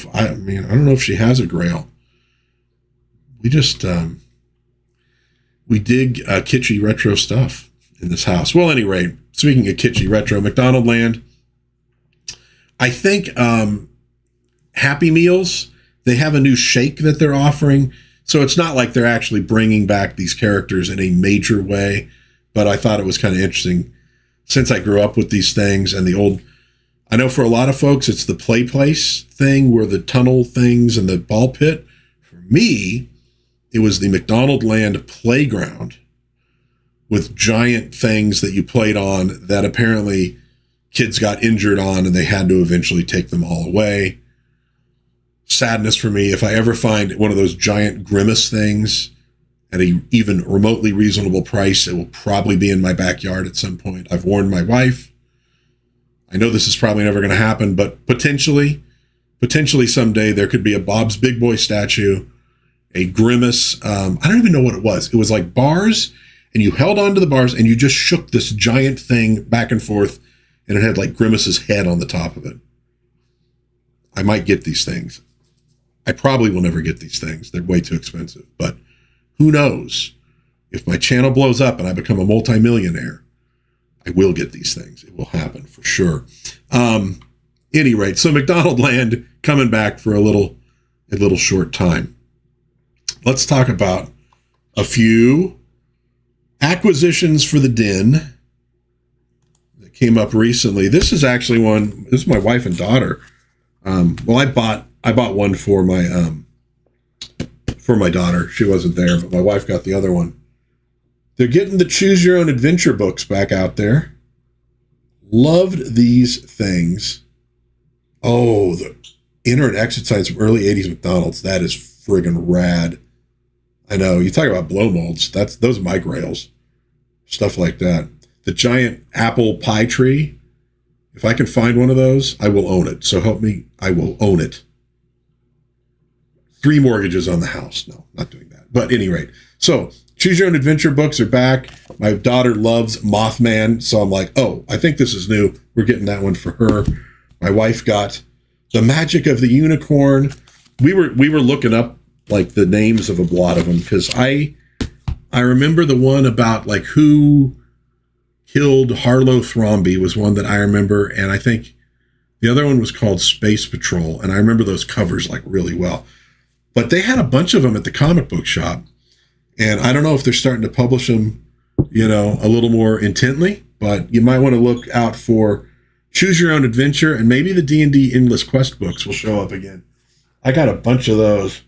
if she has a Grail. We just we dig kitschy retro stuff in this house. Well, at any rate, speaking of kitschy retro, McDonald Land. I think Happy Meals, they have a new shake that they're offering. So it's not like they're actually bringing back these characters in a major way, but I thought it was kind of interesting since I grew up with these things and the old, I know for a lot of folks, it's the play place thing where the tunnel things and the ball pit. For me, it was the McDonald Land playground with giant things that you played on that apparently kids got injured on and they had to eventually take them all away. Sadness for me. If I ever find one of those giant Grimace things at a even remotely reasonable price, it will probably be in my backyard at some point. I've warned my wife. I know this is probably never going to happen, but potentially someday there could be a Bob's Big Boy statue, a Grimace. I don't even know what it was. It was like bars, and you held onto the bars and you just shook this giant thing back and forth, and it had like Grimace's head on the top of it. I might get these things. I probably will never get these things. They're way too expensive, but who knows? If my channel blows up and I become a multimillionaire, I will get these things. It will happen for sure. Any rate, so McDonald Land coming back for a little short time. Let's talk about a few acquisitions for the den that came up recently. This is actually one. This is my wife and daughter. Well, I bought one for my daughter. She wasn't there, but my wife got the other one. They're getting the Choose Your Own Adventure books back out there. Loved these things. Oh, the enter and exit signs from early 80s McDonald's. That is friggin' rad. I know. You talk about blow molds. Those are my grails. Stuff like that. The giant apple pie tree. If I can find one of those, I will own it. So help me, I will own it. 3 mortgages on the house. No, not doing that. But at any rate, so Choose Your Own Adventure books are back. My daughter loves Mothman, so I'm like, oh, I think this is new. We're getting that one for her. My wife got The Magic of the Unicorn. We were looking up like the names of a lot of them because I remember the one about like who killed Harlow Thrombey was one that I remember, and I think the other one was called Space Patrol, and I remember those covers like really well. But they had a bunch of them at the comic book shop, and I don't know if they're starting to publish them, you know, a little more intently, but you might want to look out for Choose Your Own Adventure, and maybe the D&D Endless Quest books will show up again. I got a bunch of those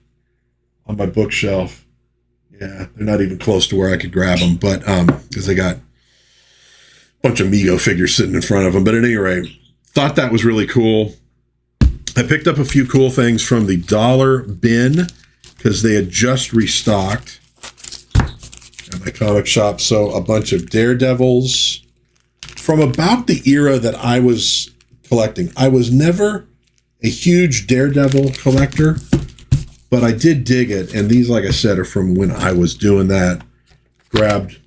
on my bookshelf. Yeah, they're not even close to where I could grab them, but because they got a bunch of Mego figures sitting in front of them. But at any rate, thought that was really cool. I picked up a few cool things from the dollar bin because they had just restocked at my comic shop. So a bunch of Daredevils from about the era that I was collecting. I was never a huge Daredevil collector, but I did dig it. And these, like I said, are from when I was doing that. Grabbed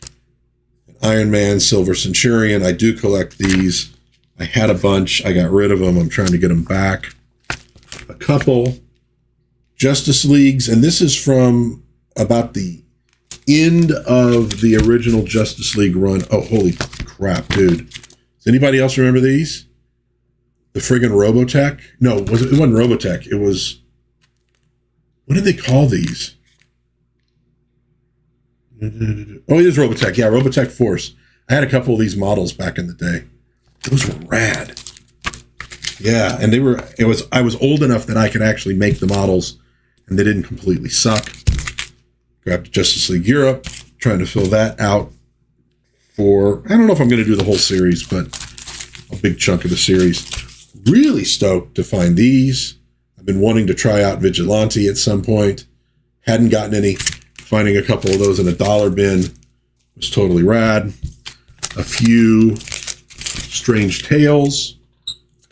Iron Man, Silver Centurion. I do collect these. I had a bunch. I got rid of them. I'm trying to get them back. A couple Justice Leagues. And this is from about the end of the original Justice League run. Oh, holy crap, dude. Does anybody else remember these? The friggin' Robotech? No, it wasn't Robotech. It was... What did they call these? Oh, it is Robotech. Yeah, Robotech Force. I had a couple of these models back in the day. Those were rad. Yeah, and I was old enough that I could actually make the models and they didn't completely suck. Grabbed Justice League Europe, trying to fill that out for, I don't know if I'm going to do the whole series, but a big chunk of the series. Really stoked to find these. I've been wanting to try out Vigilante at some point. Hadn't gotten any. Finding a couple of those in a dollar bin was totally rad. A few Strange Tales,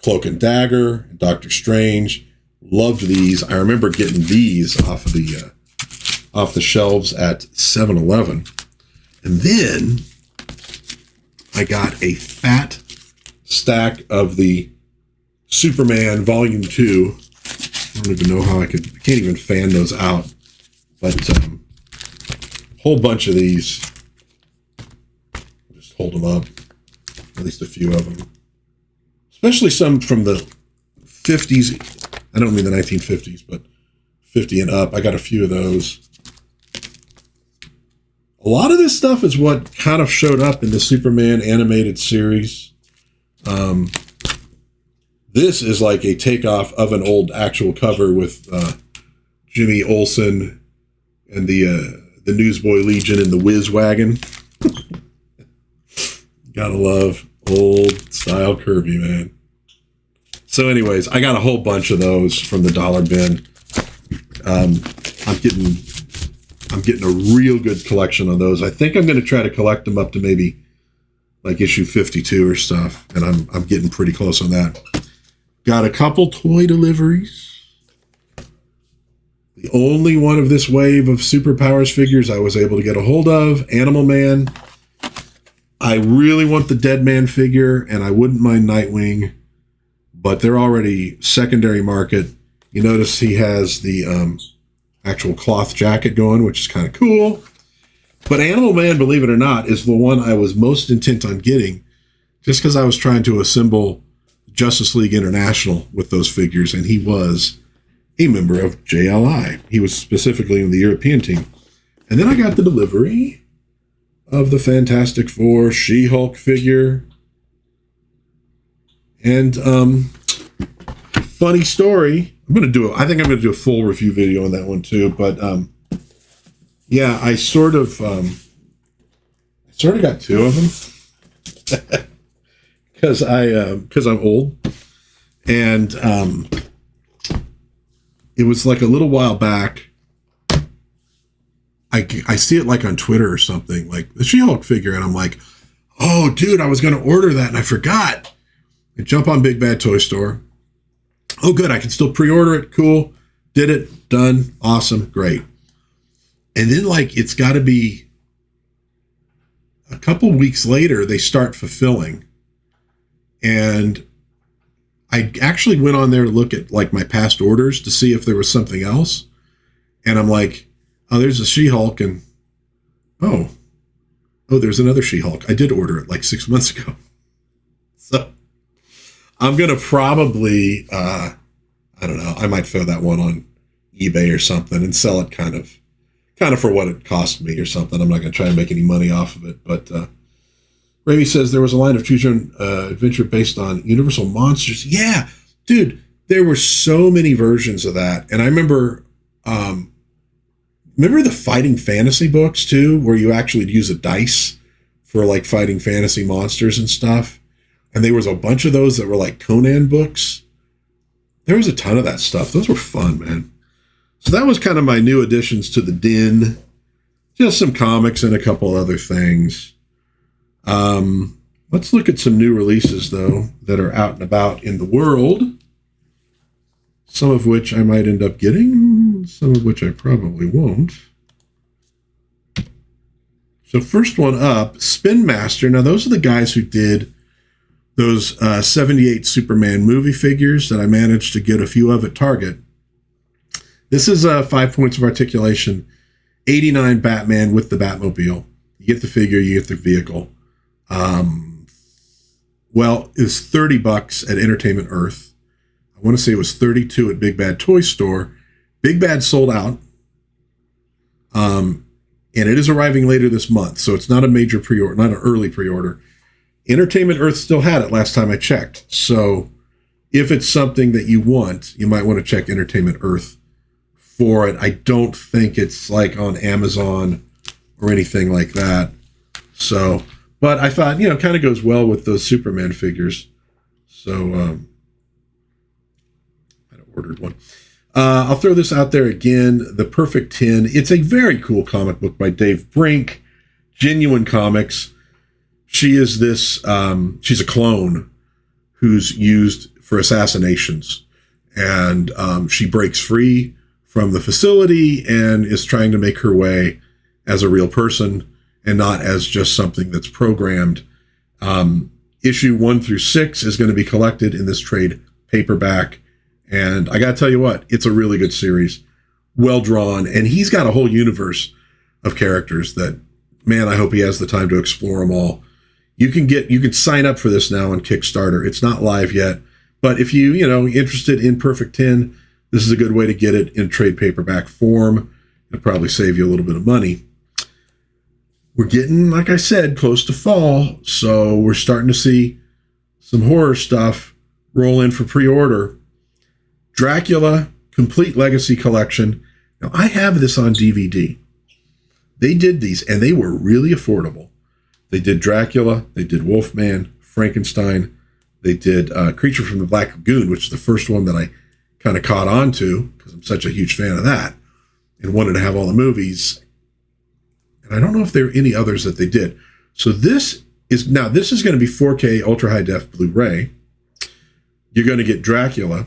Cloak and Dagger, and Doctor Strange. Loved these. I remember getting these off the shelves at 7-Eleven. And then I got a fat stack of the Superman Volume 2. I don't even know how I can't even fan those out. But a whole bunch of these. Just hold them up. At least a few of them. Especially some from the 50s. I don't mean the 1950s, but 50 and up. I got a few of those. A lot of this stuff is what kind of showed up in the Superman animated series. This is like a takeoff of an old actual cover with Jimmy Olsen and the Newsboy Legion in the Whiz Wagon. Gotta love old style Kirby, man. So anyways, I got a whole bunch of those from the dollar bin. I'm getting a real good collection of those. I think I'm going to try to collect them up to maybe like issue 52 or stuff, and I'm getting pretty close on that. Got a couple toy deliveries. The only one of this wave of Superpowers figures I was able to get a hold of, Animal Man. I really want the Dead Man figure, and I wouldn't mind Nightwing, but they're already secondary market. You notice he has the actual cloth jacket going, which is kind of cool. But Animal Man, believe it or not, is the one I was most intent on getting, just because I was trying to assemble Justice League International with those figures, and he was a member of JLI. He was specifically in the European team. And then I got the delivery of the Fantastic Four She-Hulk figure. And funny story, I think I'm going to do a full review video on that one too, but yeah, I sort of got two of them. Because I'm old, and it was like a little while back. I see it like on Twitter or something, like the She-Hulk figure, and I'm like, oh, dude, I was going to order that and I forgot. I jump on Big Bad Toy Store. Oh, good, I can still pre-order it. Cool, did it, done, awesome, great. And then like it's got to be a couple weeks later they start fulfilling. And I actually went on there to look at like my past orders to see if there was something else. And I'm like, oh, there's a She-Hulk, and oh, there's another She-Hulk. I did order it like 6 months ago. So I'm going to probably, I don't know, I might throw that one on eBay or something and sell it kind of for what it cost me or something. I'm not going to try and make any money off of it, but, Raimi says there was a line of choose-your-own adventure based on Universal Monsters. Yeah, dude, there were so many versions of that. And I remember the Fighting Fantasy books, too, where you actually use a dice for, like, fighting fantasy monsters and stuff. And there was a bunch of those that were, like, Conan books. There was a ton of that stuff. Those were fun, man. So that was kind of my new additions to the den. Just some comics and a couple other things. Let's look at some new releases, though, that are out and about in the world. Some of which I might end up getting, some of which I probably won't. So first one up, Spin Master. Now, those are the guys who did those 78 Superman movie figures that I managed to get a few of at Target. This is 5 points of articulation, 89 Batman with the Batmobile. You get the figure, you get the vehicle. Well, it was $30 at Entertainment Earth. I want to say it was 32 at Big Bad Toy Store. Big Bad sold out. and it is arriving later this month, so it's not a major pre-order, not an early pre-order. Entertainment Earth still had it last time I checked, so if it's something that you want, you might want to check Entertainment Earth for it. I don't think it's like on Amazon or anything like that. So, but I thought, kind of goes well with those Superman figures. So, I ordered one. I'll throw this out there again. The Perfect 10. It's a very cool comic book by Dave Brink. Genuine Comics. She is this, she's a clone who's used for assassinations. And she breaks free from the facility and is trying to make her way as a real person and not as just something that's programmed. Issue 1 through 6 is going to be collected in this trade paperback. And I got to tell you what, it's a really good series. Well drawn. And he's got a whole universe of characters that, man, I hope he has the time to explore them all. You can sign up for this now on Kickstarter. It's not live yet. But if interested in Perfect 10, this is a good way to get it in trade paperback form. It'll probably save you a little bit of money. We're getting, like I said, close to fall, so we're starting to see some horror stuff roll in for pre-order. Dracula Complete Legacy Collection. Now, I have this on DVD. They did these, and they were really affordable. They did Dracula, they did Wolfman, Frankenstein, they did Creature from the Black Lagoon, which is the first one that I kind of caught on to because I'm such a huge fan of that and wanted to have all the movies. And I don't know if there are any others that they did. So this is going to be 4K Ultra High Def Blu-ray. You're going to get Dracula,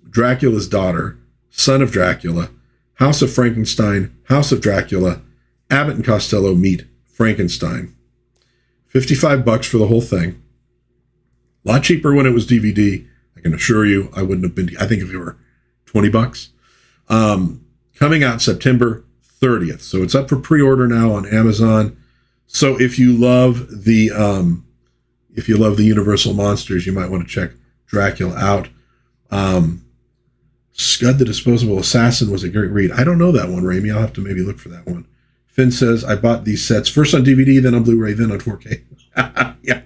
Dracula's Daughter, Son of Dracula, House of Frankenstein, House of Dracula, Abbott and Costello Meet Frankenstein. $55 for the whole thing. A lot cheaper when it was DVD. I can assure you I wouldn't have been, I think if it were $20. Coming out September 30th. So it's up for pre-order now on Amazon. So if you love the Universal monsters, you might want to check Dracula out. Scud the Disposable Assassin was a great read. I don't know that one, Ramey. I'll have to maybe look for that one. Finn says, I bought these sets first on DVD, then on Blu-ray, then on 4K. Yeah,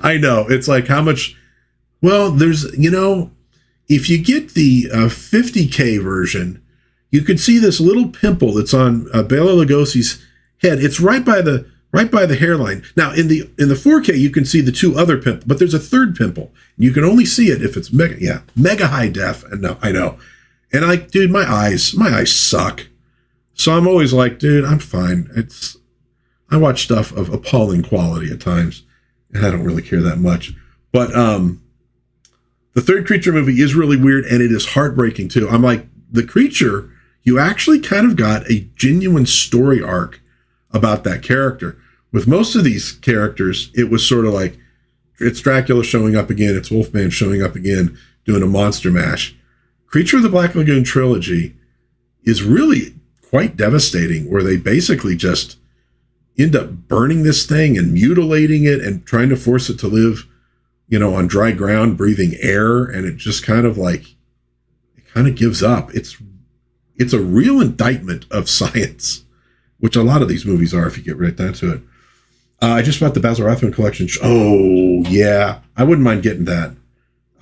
I know. It's like how much... Well, there's, if you get the 50K version, you could see this little pimple that's on Bela Lugosi's head. It's right by the hairline. Now, in the 4K, you can see the two other pimples, but there's a third pimple. You can only see it if it's mega high def. And no, I know. And dude, my eyes suck. So I'm always like, dude, I'm fine. I watch stuff of appalling quality at times, and I don't really care that much. But the third Creature movie is really weird, and it is heartbreaking too. I'm like, the Creature, you actually kind of got a genuine story arc about that character. With most of these characters, it was sort of like, it's Dracula showing up again, it's Wolfman showing up again, doing a monster mash. Creature of the Black Lagoon trilogy is really quite devastating, where they basically just end up burning this thing and mutilating it and trying to force it to live, on dry ground, breathing air. And it just kind of gives up. It's a real indictment of science, which a lot of these movies are, if you get right down to it. I just bought the Basil Rathbone collection. Oh, yeah. I wouldn't mind getting that.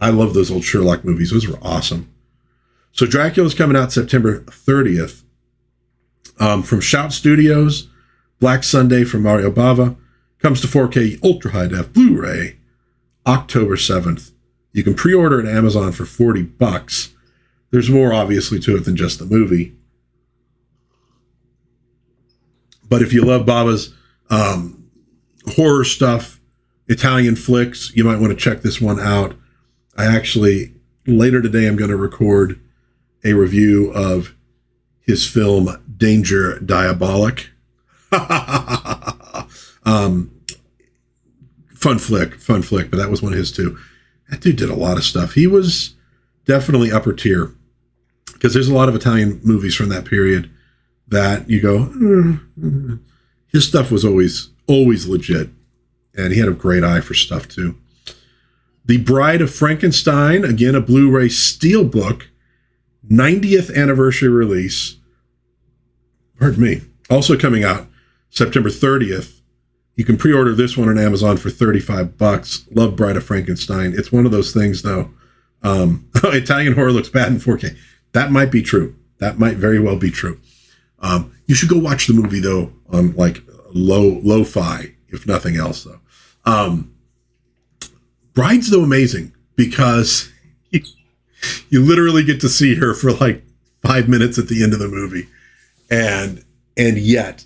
I love those old Sherlock movies. Those were awesome. So Dracula's coming out September 30th. From Shout Studios, Black Sunday from Mario Bava, comes to 4K Ultra High Def Blu-ray October 7th. You can pre-order at Amazon for $40. There's more, obviously, to it than just the movie. But if you love Bava's horror stuff, Italian flicks, you might want to check this one out. Later today, I'm going to record a review of his film Danger Diabolic. Fun flick, but that was one of his too. That dude did a lot of stuff. He was definitely upper tier, because there's a lot of Italian movies from that period that you go, his stuff was always legit, and he had a great eye for stuff too. The Bride of Frankenstein, again, a Blu-ray Steelbook, 90th anniversary release. Pardon me. Also coming out September 30th. You can pre-order this one on Amazon for $35. Love Bride of Frankenstein. It's one of those things, though. Italian horror looks bad in 4K. That might be true. That might very well be true. You should go watch the movie, though, on like lo-fi, if nothing else, though. Bride's, though, amazing because you literally get to see her for like 5 minutes at the end of the movie. And yet,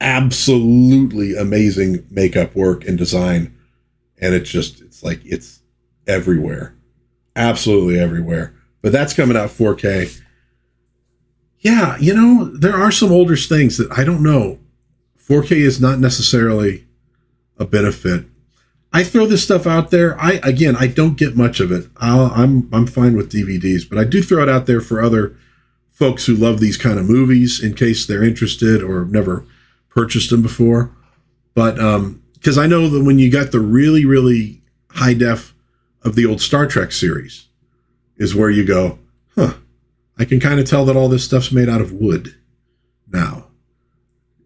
absolutely amazing makeup work and design. And it's like, it's everywhere. Absolutely everywhere. But that's coming out 4K. Yeah, there are some older things that I don't know. 4K is not necessarily a benefit. I throw this stuff out there. I don't get much of it. I'm fine with DVDs, but I do throw it out there for other folks who love these kind of movies in case they're interested or have never purchased them before. But because I know that when you got the really, really high def of the old Star Trek series is where you go, I can kind of tell that all this stuff's made out of wood now.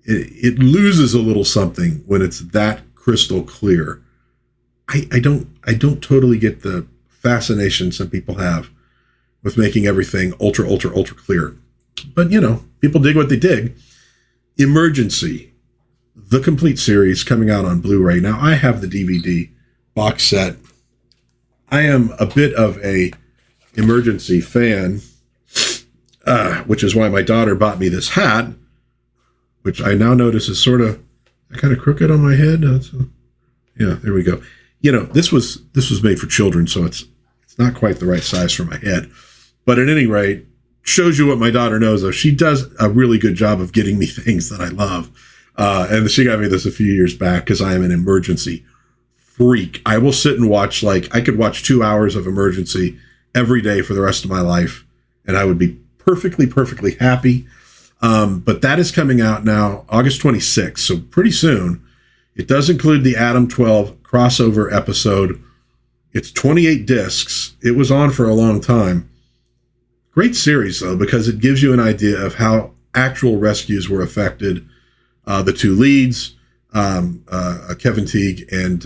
It loses a little something when it's that crystal clear. I don't totally get the fascination some people have with making everything ultra, ultra, ultra clear. But, people dig what they dig. Emergency, the complete series coming out on Blu-ray. Now, I have the DVD box set. I am a bit of a Emergency fan, which is why my daughter bought me this hat, which I now notice is sort of kind of crooked on my head. Yeah, there we go. This was made for children, so it's not quite the right size for my head. But at any rate, shows you what my daughter knows, though. She does a really good job of getting me things that I love. And she got me this a few years back because I am an Emergency freak. I will sit and watch, I could watch 2 hours of Emergency every day for the rest of my life, and I would be perfectly, perfectly happy. But that is coming out now, August 26th, so pretty soon. It does include the Adam 12 crossover episode. It's 28 discs. It was on for a long time. Great series, though, because it gives you an idea of how actual rescues were affected. The two leads, Kevin Teague and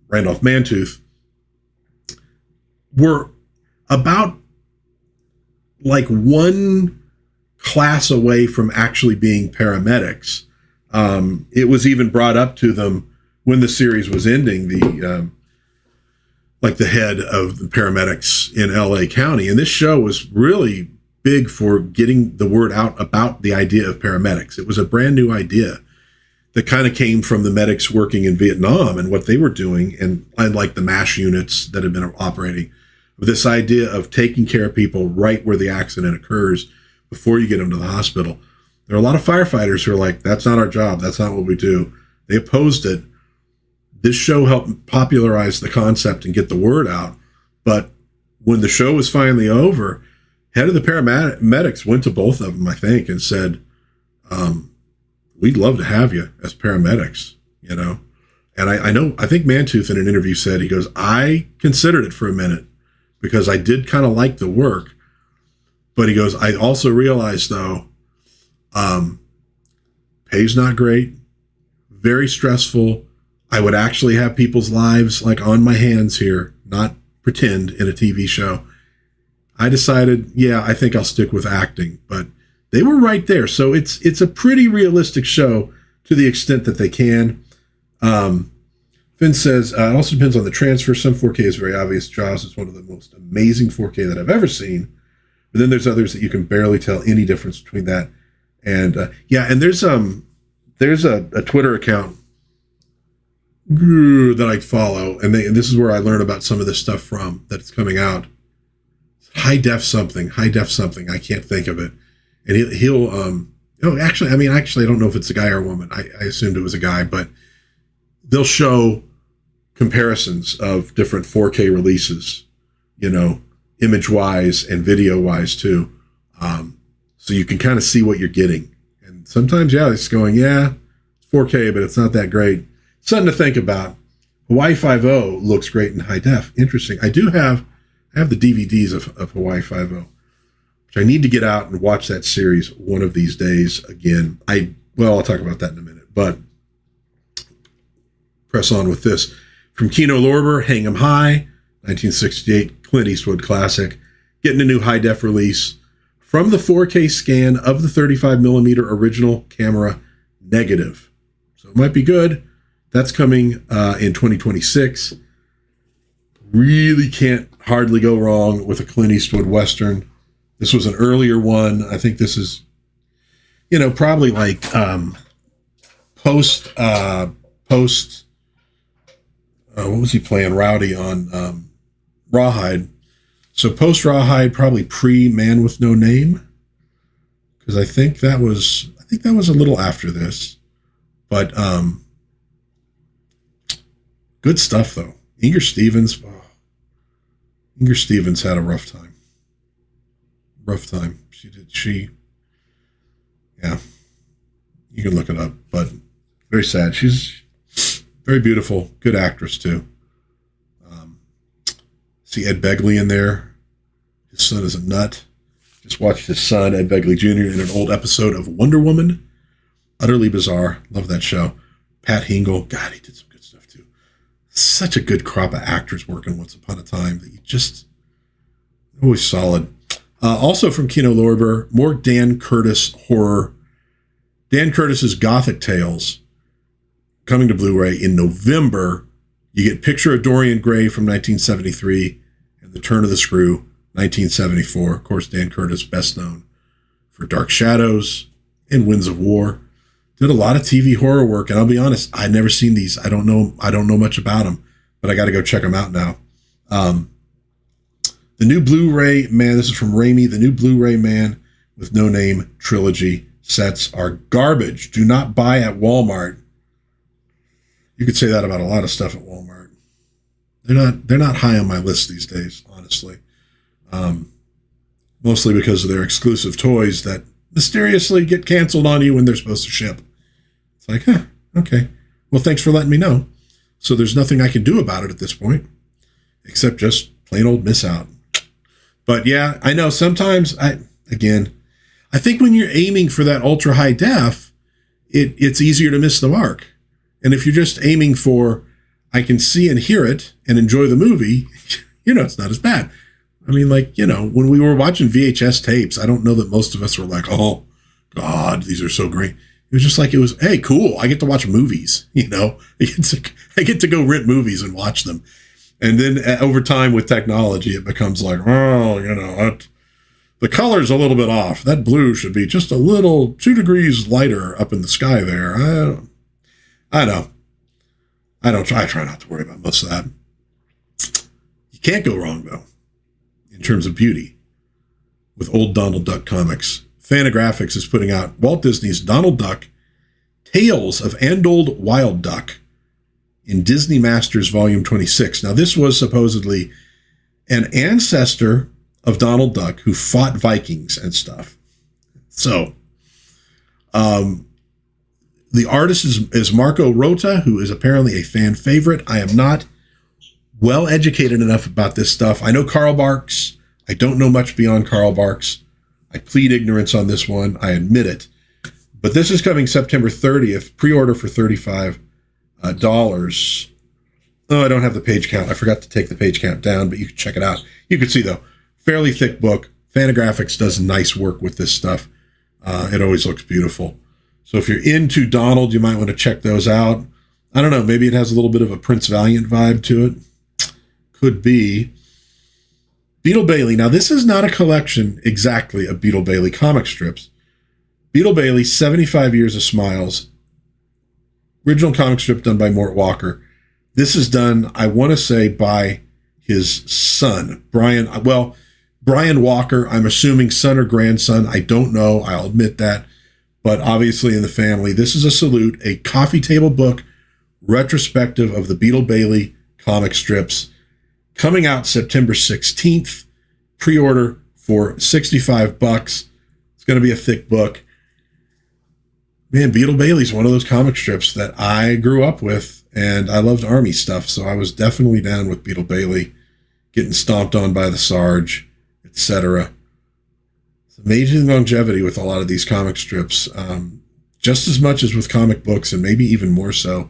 Randolph Mantooth, were about one class away from actually being paramedics. It was even brought up to them when the series was ending, the head of the paramedics in LA County. And this show was really big for getting the word out about the idea of paramedics. It was a brand new idea that kind of came from the medics working in Vietnam and what they were doing, and like the MASH units that had been operating. This idea of taking care of people right where the accident occurs before you get them to the hospital. There are a lot of firefighters who are like, that's not our job. That's not what we do. They opposed it. This show helped popularize the concept and get the word out. But when the show was finally over, head of the paramedics went to both of them, I think, and said, we'd love to have you as paramedics, And I think Mantooth in an interview said, he goes, I considered it for a minute because I did kind of like the work. But he goes, I also realized, though, pay's not great, very stressful. I would actually have people's lives on my hands here, not pretend in a TV show. I decided, I think I'll stick with acting, but they were right there. So it's a pretty realistic show to the extent that they can. Finn says, it also depends on the transfer. Some 4K is very obvious. Jaws is one of the most amazing 4K that I've ever seen. But then there's others that you can barely tell any difference between that. And and there's a Twitter account that I follow, and this is where I learn about some of this stuff from that's coming out. High def something. I can't think of it. And he'll actually, I don't know if it's a guy or a woman. I assumed it was a guy, but they'll show comparisons of different 4K releases, image wise and video wise too. So you can kind of see what you're getting. And sometimes, it's going, it's 4K, but it's not that great. Something to think about. Hawaii Five-0 looks great in high def. Interesting. I have the DVDs of Hawaii Five-0. which I need to get out and watch that series one of these days again. I'll talk about that in a minute, but press on with this. From Kino Lorber, Hang 'em High, 1968 Clint Eastwood classic, getting a new high-def release from the 4K scan of the 35mm original camera negative. So it might be good. That's coming in 2026. Really can't hardly go wrong with a Clint Eastwood Western. This was an earlier one. I think this is, probably like post, what was he playing? Rowdy on Rawhide. So post Rawhide, probably pre Man with No Name, because I think that was a little after this. But good stuff though. Inger Stevens had a rough time. Yeah. You can look it up, but very sad. She's very beautiful, good actress too. See Ed Begley in there. His son is a nut. Just watched his son, Ed Begley Jr., in an old episode of Wonder Woman. Utterly bizarre. Love that show. Pat Hingle. God, he did some good stuff too. Such a good crop of actors working Once Upon a Time that you just always solid. Also from Kino Lorber, more Dan Curtis horror. Dan Curtis's Gothic Tales coming to Blu-ray in November. You get Picture of Dorian Gray from 1973 and The Turn of the Screw, 1974. Of course, Dan Curtis, best known for Dark Shadows and Winds of War. Did a lot of TV horror work, and I'll be honest, I'd never seen these. I don't know much about them, but I got to go check them out now. The new Blu-ray Man, this is from Raimi, the new Blu-ray Man with No Name trilogy sets are garbage. Do not buy at Walmart. You could say that about a lot of stuff at Walmart. They're not high on my list these days, honestly. Mostly because of their exclusive toys that mysteriously get canceled on you when they're supposed to ship. It's like, okay. Well, thanks for letting me know. So there's nothing I can do about it at this point, except just plain old miss out. But yeah, I know sometimes I think when you're aiming for that ultra high def, it's easier to miss the mark. And if you're just aiming for, I can see and hear it and enjoy the movie, it's not as bad. I mean, when we were watching VHS tapes, I don't know that most of us were like, oh, God, these are so great. It was just like, hey, cool. I get to watch movies, I get to go rent movies and watch them. And then over time with technology, it becomes like, the color's a little bit off. That blue should be just a little 2 degrees lighter up in the sky there. I know. I try not to worry about most of that. You can't go wrong, though, in terms of beauty, with old Donald Duck comics. Fantagraphics is putting out Walt Disney's Donald Duck, Tales of Andold Wild Duck in Disney Masters Volume 26. Now, this was supposedly an ancestor of Donald Duck who fought Vikings and stuff. So, the artist is Marco Rota, who is apparently a fan favorite. I am not well educated enough about this stuff. I know Carl Barks. I don't know much beyond Carl Barks. I plead ignorance on this one. I admit it. But this is coming September 30th. Pre-order for $35. Oh, I don't have the page count. I forgot to take the page count down, but you can check it out. You can see, though, fairly thick book. Fantagraphics does nice work with this stuff. It always looks beautiful. So if you're into Donald, you might want to check those out. I don't know. Maybe it has a little bit of a Prince Valiant vibe to it. Could be. Beetle Bailey. Now, this is not a collection exactly of Beetle Bailey comic strips. Beetle Bailey, 75 Years of Smiles. Original comic strip done by Mort Walker. This is done, I want to say, by his son, Brian. Well, Brian Walker, I'm assuming son or grandson. I don't know. I'll admit that. But obviously in the family, this is a salute, a coffee table book retrospective of the Beetle Bailey comic strips coming out September 16th. Pre-order for $65. It's going to be a thick book. Man, Beetle Bailey's one of those comic strips that I grew up with, and I loved Army stuff, so I was definitely down with Beetle Bailey, getting stomped on by the Sarge, etc. Amazing longevity with a lot of these comic strips, just as much as with comic books, and maybe even more so.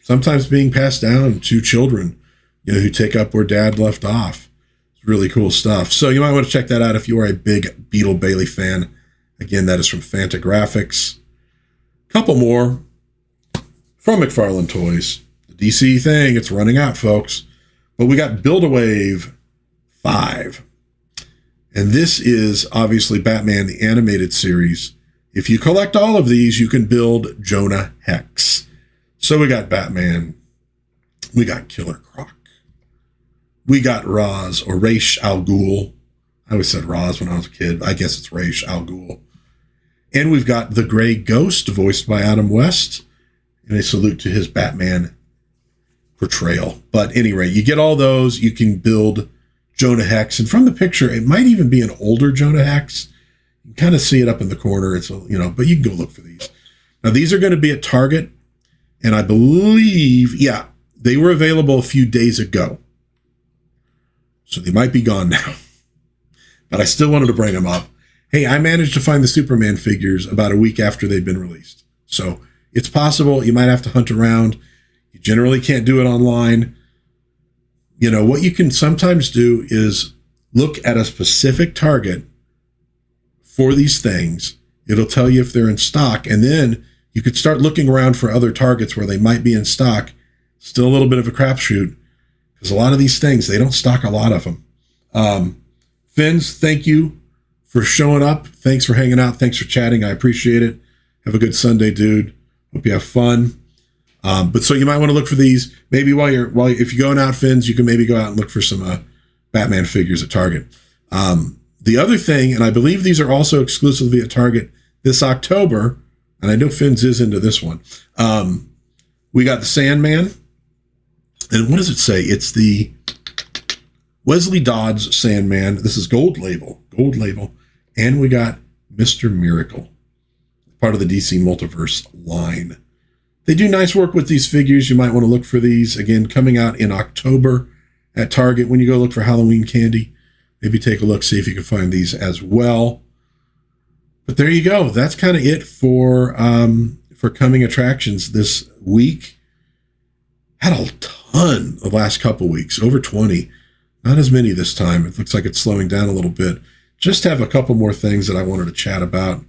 Sometimes being passed down to children, who take up where dad left off. It's really cool stuff. So you might want to check that out if you are a big Beetle Bailey fan. Again, that is from Fantagraphics. Couple more from McFarlane Toys. The DC thing, it's running out, folks. But we got Build-A-Wave 5. And this is obviously Batman, the animated series. If you collect all of these, you can build Jonah Hex. So we got Batman. We got Killer Croc. We got Ra's, or Ra's al Ghul. I always said Ra's when I was a kid. I guess it's Ra's al Ghul. And we've got the Gray Ghost, voiced by Adam West. And a salute to his Batman portrayal. But at any rate, you get all those. You can build Jonah Hex. And from the picture, it might even be an older Jonah Hex. You can kind of see it up in the corner. It's, but you can go look for these. Now, these are going to be at Target. And I believe, they were available a few days ago. So they might be gone now. But I still wanted to bring them up. Hey, I managed to find the Superman figures about a week after they'd been released. So it's possible. You might have to hunt around. You generally can't do it online. What you can sometimes do is look at a specific Target for these things. It'll tell you if they're in stock. And then you could start looking around for other Targets where they might be in stock. Still a little bit of a crapshoot, because a lot of these things, they don't stock a lot of them. Finns, thank you for showing up. Thanks for hanging out. Thanks for chatting. I appreciate it. Have a good Sunday, dude. Hope you have fun. But so you might want to look for these. Maybe if you're going out, Finns, you can maybe go out and look for some Batman figures at Target. The other thing, and I believe these are also exclusively at Target this October, and I know Finns is into this one. We got the Sandman. And what does it say? It's the Wesley Dodds Sandman. This is gold label. And we got Mr. Miracle, part of the DC Multiverse line. They do nice work with these figures. You might want to look for these. Again, coming out in October at Target. When you go look for Halloween candy, maybe take a look, see if you can find these as well. But there you go. That's kind of it for coming attractions this week. Had a ton the last couple weeks, over 20. Not as many this time. It looks like it's slowing down a little bit. Just have a couple more things that I wanted to chat about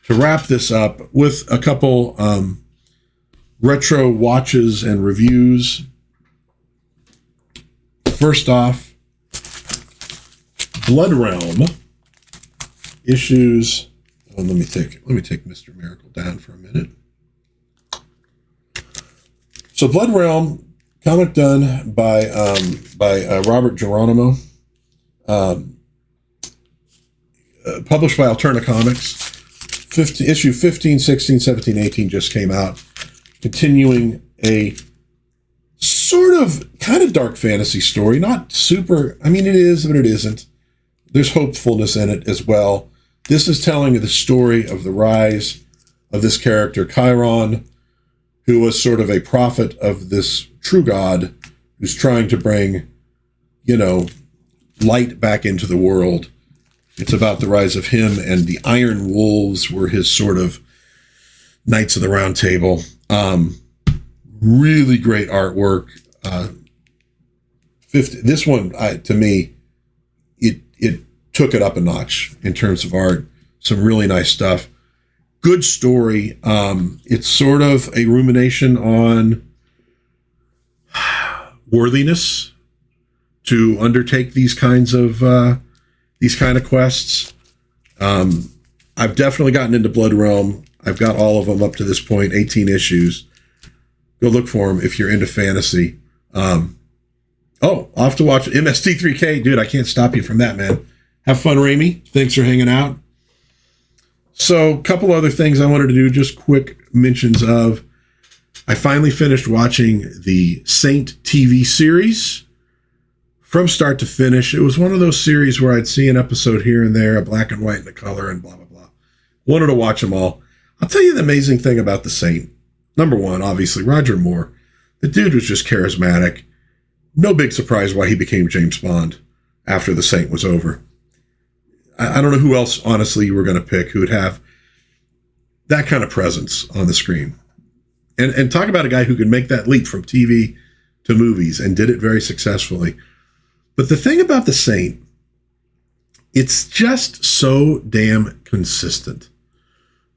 to wrap this up with a couple retro watches and reviews. First off, Blood Realm issues. Let me take Mr. Miracle down for a minute. So Blood Realm, comic done by Robert Geronimo, published by Alterna Comics. Issue 15, 16, 17, 18 just came out, continuing a sort of kind of dark fantasy story. Not super, it is, but it isn't. There's hopefulness in it as well. This is telling the story of the rise of this character, Chiron, who was sort of a prophet of this true God who's trying to bring, light back into the world. It's about the rise of him, and the Iron Wolves were his sort of Knights of the Round Table. Really great artwork. This one, to me, it took it up a notch in terms of art. Some really nice stuff. Good story. It's sort of a rumination on worthiness to undertake these kind of quests. I've definitely gotten into Blood Realm. I've got all of them up to this point, 18 issues. Go look for them if you're into fantasy. I'll have to watch MST3K. Dude, I can't stop you from that, man. Have fun, Ramey. Thanks for hanging out. So a couple other things I wanted to do, just quick mentions of. I finally finished watching the Saint TV series from start to finish. It was one of those series where I'd see an episode here and there, a black and white and a color and blah, blah, blah. Wanted to watch them all. I'll tell you the amazing thing about the Saint. Number one, obviously, Roger Moore. The dude was just charismatic. No big surprise why he became James Bond after the Saint was over. I don't know who else, honestly, you were going to pick who would have that kind of presence on the screen. And talk about a guy who could make that leap from TV to movies and did it very successfully. But the thing about The Saint, it's just so damn consistent.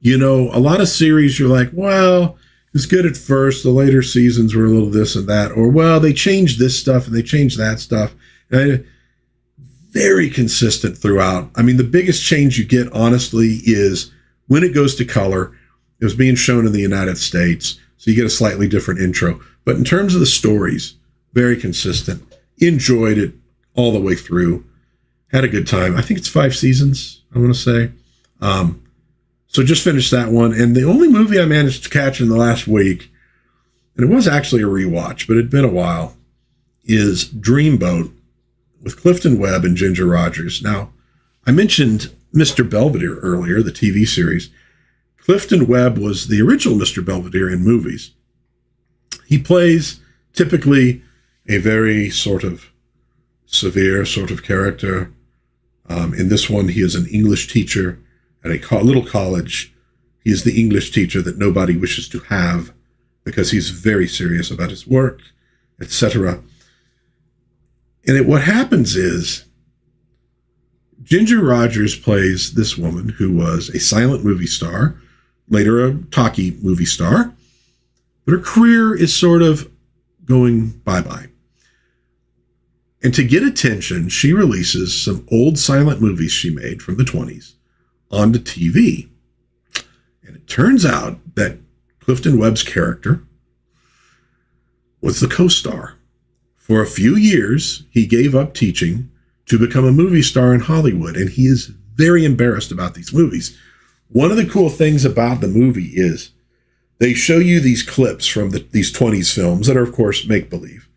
You know, a lot of series you're like, well, it was good at first. The later seasons were a little this and that. Or, well, they changed this stuff and they changed that stuff. And very consistent throughout. I mean, the biggest change you get, honestly, is when it goes to color. It was being shown in the United States, so you get a slightly different intro. But in terms of the stories, very consistent. Enjoyed it all the way through. Had a good time. I think it's 5 seasons, I want to say. So just finished that one. And the only movie I managed to catch in the last week, and it was actually a rewatch, but it'd been a while, is Dreamboat with Clifton Webb and Ginger Rogers. Now, I mentioned Mr. Belvedere earlier, the TV series. Clifton Webb was the original Mr. Belvedere in movies. He plays typically a very sort of severe sort of character. In this one, he is an English teacher at a little college. He is the English teacher that nobody wishes to have because he's very serious about his work, etc. And what happens is Ginger Rogers plays this woman who was a silent movie star, later a talkie movie star, but her career is sort of going bye-bye. And to get attention, she releases some old silent movies she made from the 20s onto TV. And it turns out that Clifton Webb's character was the co-star. For a few years, he gave up teaching to become a movie star in Hollywood, and he is very embarrassed about these movies. One of the cool things about the movie is they show you these clips from these 20s films that are, of course, make-believe.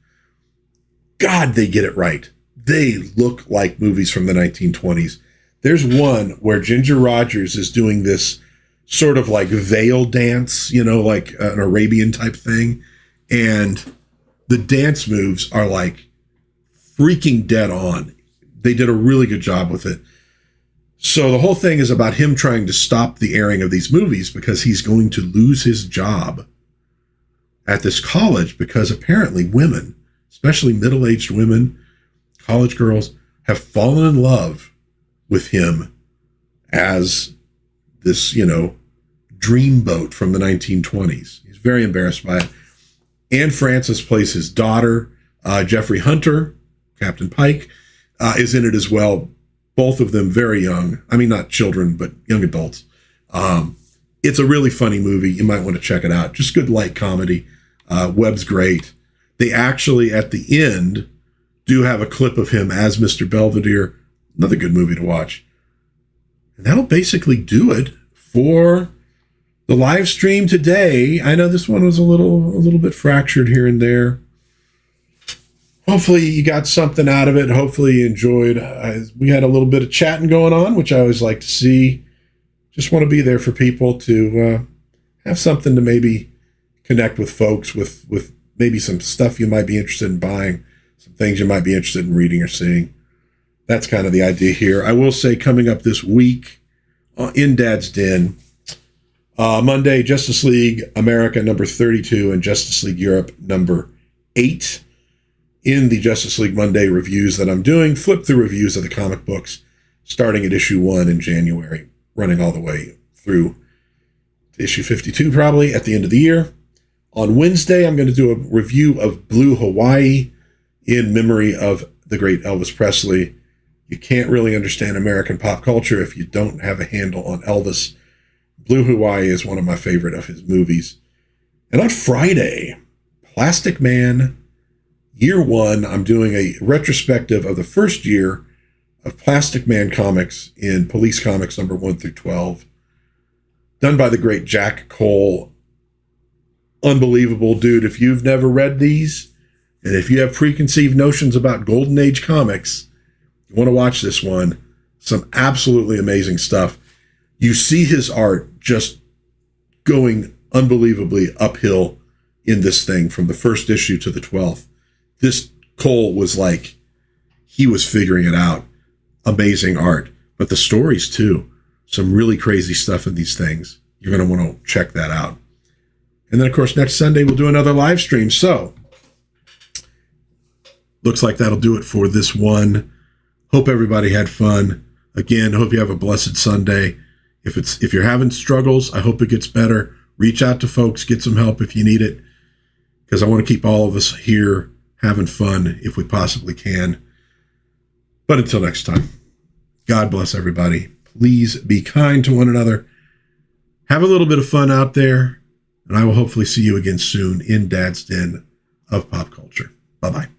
God, they get it right. They look like movies from the 1920s. There's one where Ginger Rogers is doing this sort of like veil dance, you know, like an Arabian type thing. And the dance moves are like freaking dead on. They did a really good job with it. So the whole thing is about him trying to stop the airing of these movies because he's going to lose his job at this college because apparently women, especially middle-aged women, college girls, have fallen in love with him as this, you know, dreamboat from the 1920s. He's very embarrassed by it. Anne Francis plays his daughter. Jeffrey Hunter, Captain Pike, is in it as well. Both of them very young. I mean, not children, but young adults. It's a really funny movie. You might want to check it out. Just good light comedy. Webb's great. They actually, at the end, do have a clip of him as Mr. Belvedere. Another good movie to watch. And that'll basically do it for the live stream today. I know this one was a little bit fractured here and there. Hopefully you got something out of it. Hopefully you enjoyed. We had a little bit of chatting going on, which I always like to see. Just want to be there for people to have something to maybe connect with folks with maybe some stuff you might be interested in buying, some things you might be interested in reading or seeing. That's kind of the idea here. I will say coming up this week in Dad's Den, Monday, Justice League America number 32 and Justice League Europe number 8. In the Justice League Monday reviews that I'm doing, flip through reviews of the comic books, starting at issue 1 in January, running all the way through to issue 52 probably at the end of the year. On Wednesday, I'm going to do a review of Blue Hawaii in memory of the great Elvis Presley. You can't really understand American pop culture if you don't have a handle on Elvis. Blue Hawaii is one of my favorite of his movies. And on Friday, Plastic Man Year 1, I'm doing a retrospective of the first year of Plastic Man comics in Police Comics number 1 through 12. Done by the great Jack Cole. Unbelievable dude. If you've never read these, and if you have preconceived notions about Golden Age comics, you want to watch this one. Some absolutely amazing stuff. You see his art just going unbelievably uphill in this thing from the first issue to the 12th. This Cole was like, he was figuring it out. Amazing art. but the stories too. Some really crazy stuff in these things. You're going to want to check that out. And then, of course, next Sunday, we'll do another live stream. So, looks like that'll do it for this one. Hope everybody had fun. Again, hope you have a blessed Sunday. If you're having struggles, I hope it gets better. Reach out to folks, get some help if you need it, because I want to keep all of us here having fun if we possibly can. But until next time, God bless everybody. Please be kind to one another. Have a little bit of fun out there, and I will hopefully see you again soon in Dad's Den of Pop Culture. Bye-bye.